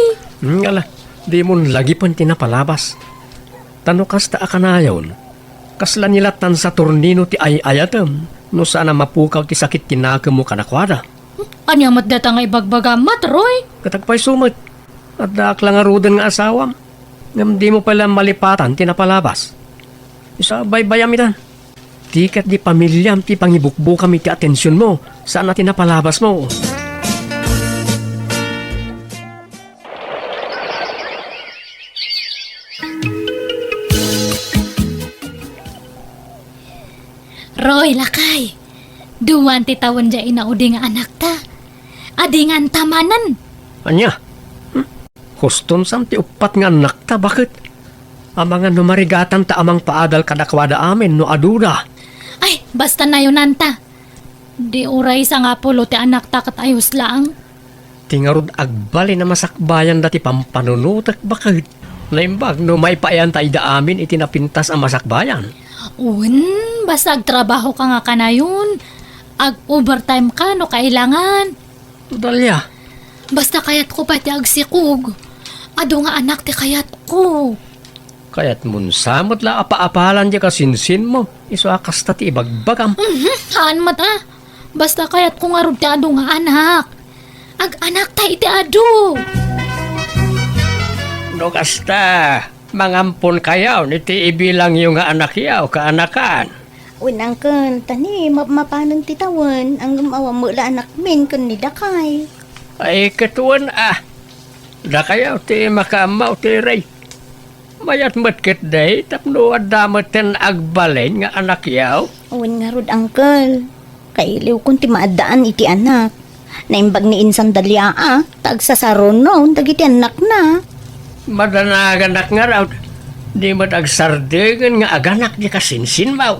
Ala, di mo lagi pang tinapalabas. Tano kasta akanayon. Kasla nilatan sa turnino ti ayatem, no sana mapukaw ti sakit tinaka mo kanakwada. Anya mat data nga ibagbaga mat, Roy. Katagpay sumot. At daak lang arudan nga asawam. Ngam di mo pala malipatan tinapalabas. Isa baybayam itan. Tikat di pamilyam ti pangibukbukam iti atensyon mo. Saan na tinapalabas mo? Roy, lakay. Duwan ti tawon dya inaudi nga anak ta. Adingan tamanan. Anya? Huston sam ti upat nga anak ta, bakit? Amang nga numarigatan ta amang paadal kadakwada amin no adura. Ay, basta na yun nanta. Di uray sa nga pulo ti anak ta kat ayos lang. Tingarod agbali na masakbayan dati pampanunutak, bakit? Naimbag no maipayan ta ida amin itinapintas ang masakbayan. Un, basta agtrabaho ka nga kanayon. Ag-overtime ka no kailangan. Dalya, Basta kayat ko pati agsikog. Ado nga anak ti kayat ko. kaya't mun samot la apa-apalan di kasinsin mo. Iso akas ta ti ibagbagam. Haan mata. Basta kayat ko nga rod ti ado nga anak. Ag-anak ta iti ado. No kasta, mangampon kayaw niti ibilang yung nga anak yaw kaanakan. Unang kan, tani, mapanang titawan, ang gumawa mo la anak min kun ni dakay. Ay katuan Da kayaw ti makamaw ti Ray. Mayat matkit day, tapno adamaten agbalen nga anak yaw. Uwan nga rod, Uncle. Kailiw kung ti maadaan iti anak. Naimbag ni Insan Dalia, tagsasaron no, dagiti anak na. Madanaganak nga raw. Di madagsardegan nga aganak di kasinsin maw.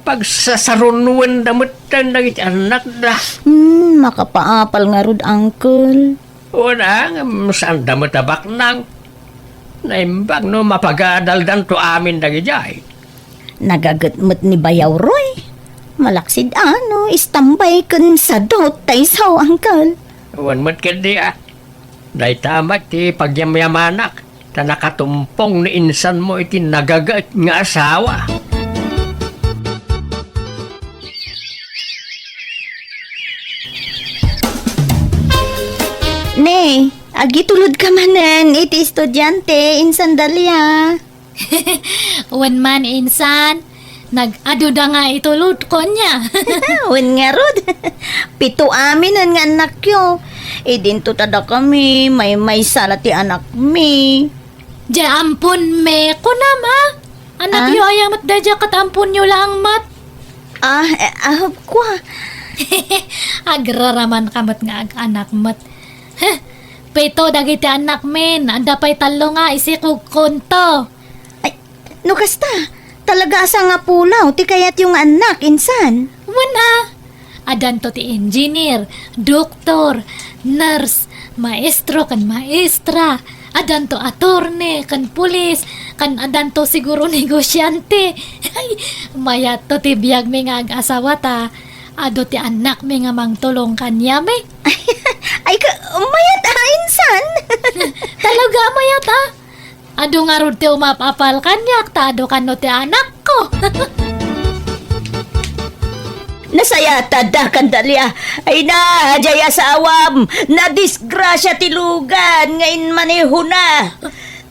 Pagsasarunuan damutan dagiti anak da. Makapaapal nga rod, Uncle. Una, saan damutabak nang. Naimbag no mapagadaldan to amin dagijay. Nagagatmat ni Bayaw Roy. Malaksid istambay kun sa dot tay sao, Uncle. Wan matkit di Day tamat ti pagyamyamanak. Ta nakatumpong ni insan mo iti nagagat nga asawa. Ne, agi tulod ka manen, iti estudyante, Insan Dalia. Wan man insan, nag-adu da nga itulod ko niya. Wen nga rod. Pito amin nga anak yo. Dinto tada kami, may sala ti anak mi. Di ampun me ko na ma. Anak yo ayamat da dya katampun yo lang mat. Kwa. Agraraman kamat nga anak mat. Pito dagiti anak men, anda pa'y talo nga isikog konto. Ay, no kasta. Talaga asa nga pulaw, ti kayat yung anak, Insan. Wala. Adan to ti engineer, doktor, nurse, maestro kan maestra. Adan to attorney, kan pulis, kan adan to siguro negosyante. Ay, mayat to ti biyag mi nga ag-asawa ta. Ado ti anak mi nga mangtulong kanya mi. Ay, mayat Insan. Talaga mayat Ado nga rod ti umapapal kanyak, ta ado kano ti anak ko. Nasaya tada kandalia. Ay na, jaya sa awam. Na disgrasya tilugan. Ngayon maneho na.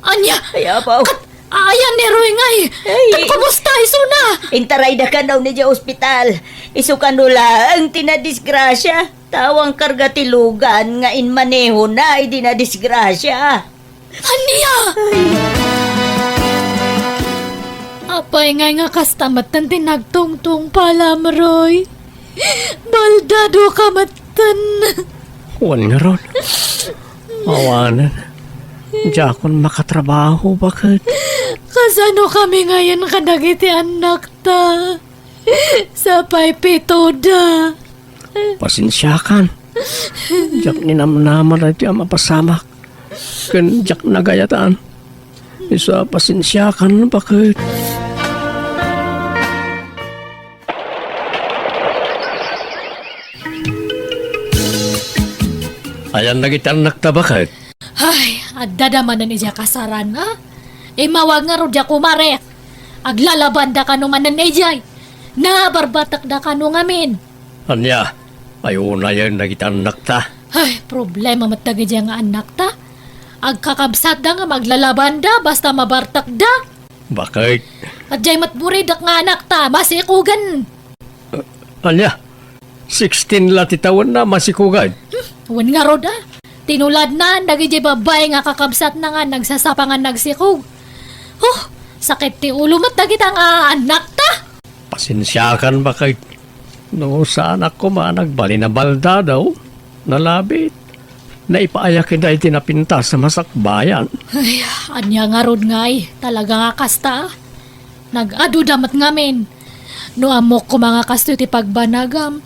Anya, Ay, apaw. ayan ni Roy ngay. Ay. Kumusta iso na? Intaray na ka daw ni Diya ospital. Isukan nula ang tinadisgrasya. Tawang karga tilugan. Ngayon maneho na. Ay di na disgrasya. Anya! Apay nga kastamatan tinagtungtong palam, Roy. Baldado ka matan. Wan nga ron. Awanan. Diya akong makatrabaho, bakit? Kasano kami ngayon kadagiti anak ta? Sapay pitoda. Pasensyakan. Diyak ninamnaman na diya mapasamak. Kan diyak nagayataan. Isa pasensyakan, bakit? Ayan nagitanak ta, bakit? Ay, adadaman na niya kasaran, ha? Mawag nga ro diya kumare. Aglalaban da kano man na nijay. Nabarbatak da kano ngamin. Anya, ayaw na yan nagitanak ta. Ay, problema matagi diya nga anak ta. Agkakabsat da nga maglalaban da basta mabartak da. Bakit? At jay matburidak nga anak ta, masikugan. Anya, 16 latitawan na masikugad. Wan nga rod Tinulad na, nagijay babay nga kakabsat na nga nagsasapangan nagsikog. Oh, sakit ti ulo matagit ang anak ta. Pasensyakan, bakit? No, sa anak ko nagbali na balda daw. Nalabit. Naipaayakin na itinapinta sa masakbayan. Ay, anya nga rod ngay, talaga nga kasta. Nag-adu damat ngamin. No amok ko mga kasto ti pagbanagam.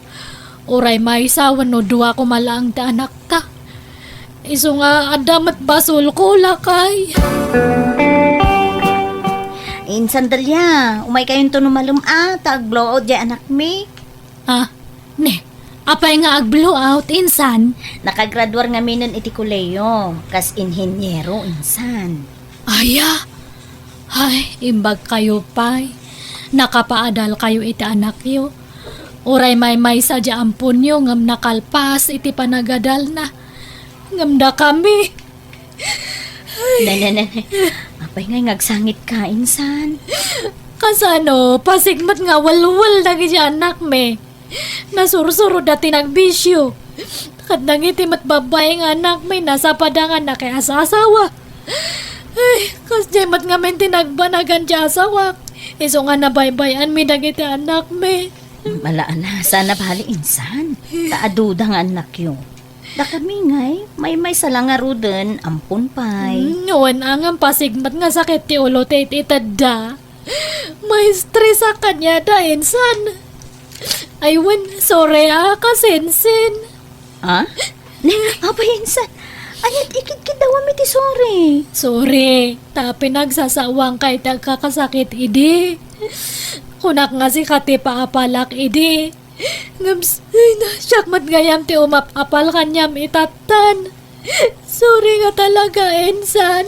Uray may sawan no duwa ko malaang ta anak ta. Iso nga adamat basol ko lakay. Insan Dalia, umay kayong to numalum tag-blow out dyan anak mi. Ne, apay nga ag-blow out, insan. Nakagraduar nga minon iti kuleyo, kas inhinyero, Insan. Aya, ay, imbag kayo pay. Nakapaadal kayo iti anak yo. Uray may sadya ampun yo ngam nakalpas iti panagadal na. Ngamda kami. Nananay, apay nga ngagsangit ka, Insan. Kasano, pasigmat nga walwal na anak me. Nasursuro dati nagbisyo. Kadang iti matbabay nga anak may nasa padangan na kaya sa asawa. Ay, kasi mat nga men tinagbanagan di asawa. Iso nga nabaybayan mi dagiti anak me. Malaan na, sana bali insan. Kaaduda nga anak yun. Da kami ngay, may salangaro din, ampun pay. Noon ang pasigmat nga sakit ti ulo ti itadda. May stress sa kanya da insan. Aywan, sorry kasensin. Ha? Apa insan? Ayat ikit daw mi ti sorry. Sorry, tapi nagsasawang kay kakasakit idi. Kunak nga si kati paapalak idi. Ngams, ay na, syakmat gayam ti umapapal kanyam itatan. Sorry nga talaga, Ensan.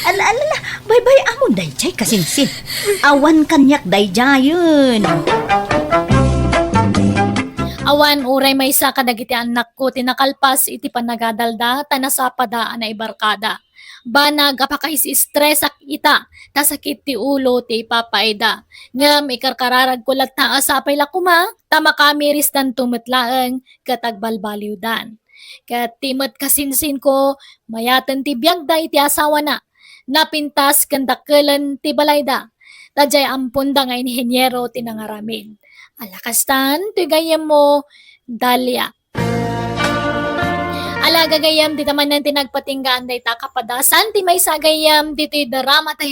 Ala, bye-bye amon dayjay kasinsin. Awan kanyak dayjay yun. Awan uray may isa kadagiti anak ko tinakalpas iti panagadalda tanasapada na ibarkada. Banag apakahis stress ak ita tasakit ti ulo ti papaida. Ngam ikarkararag kulat na asapay la kuma tama kami ristan tumetlaeng katagbalbaliudan. Kat timot kasinsin ko mayatan ti biyagda iti asawa na napintas kandakkelan ti balayda. Tadjay ampun da nga inhenyero tinangaramin. Alakastan, tigayam mo, Dalia. Alaga gayam, di naman ng tinagpatinggaan da ita kapadasan, ti may sagayam, dito drama tayo.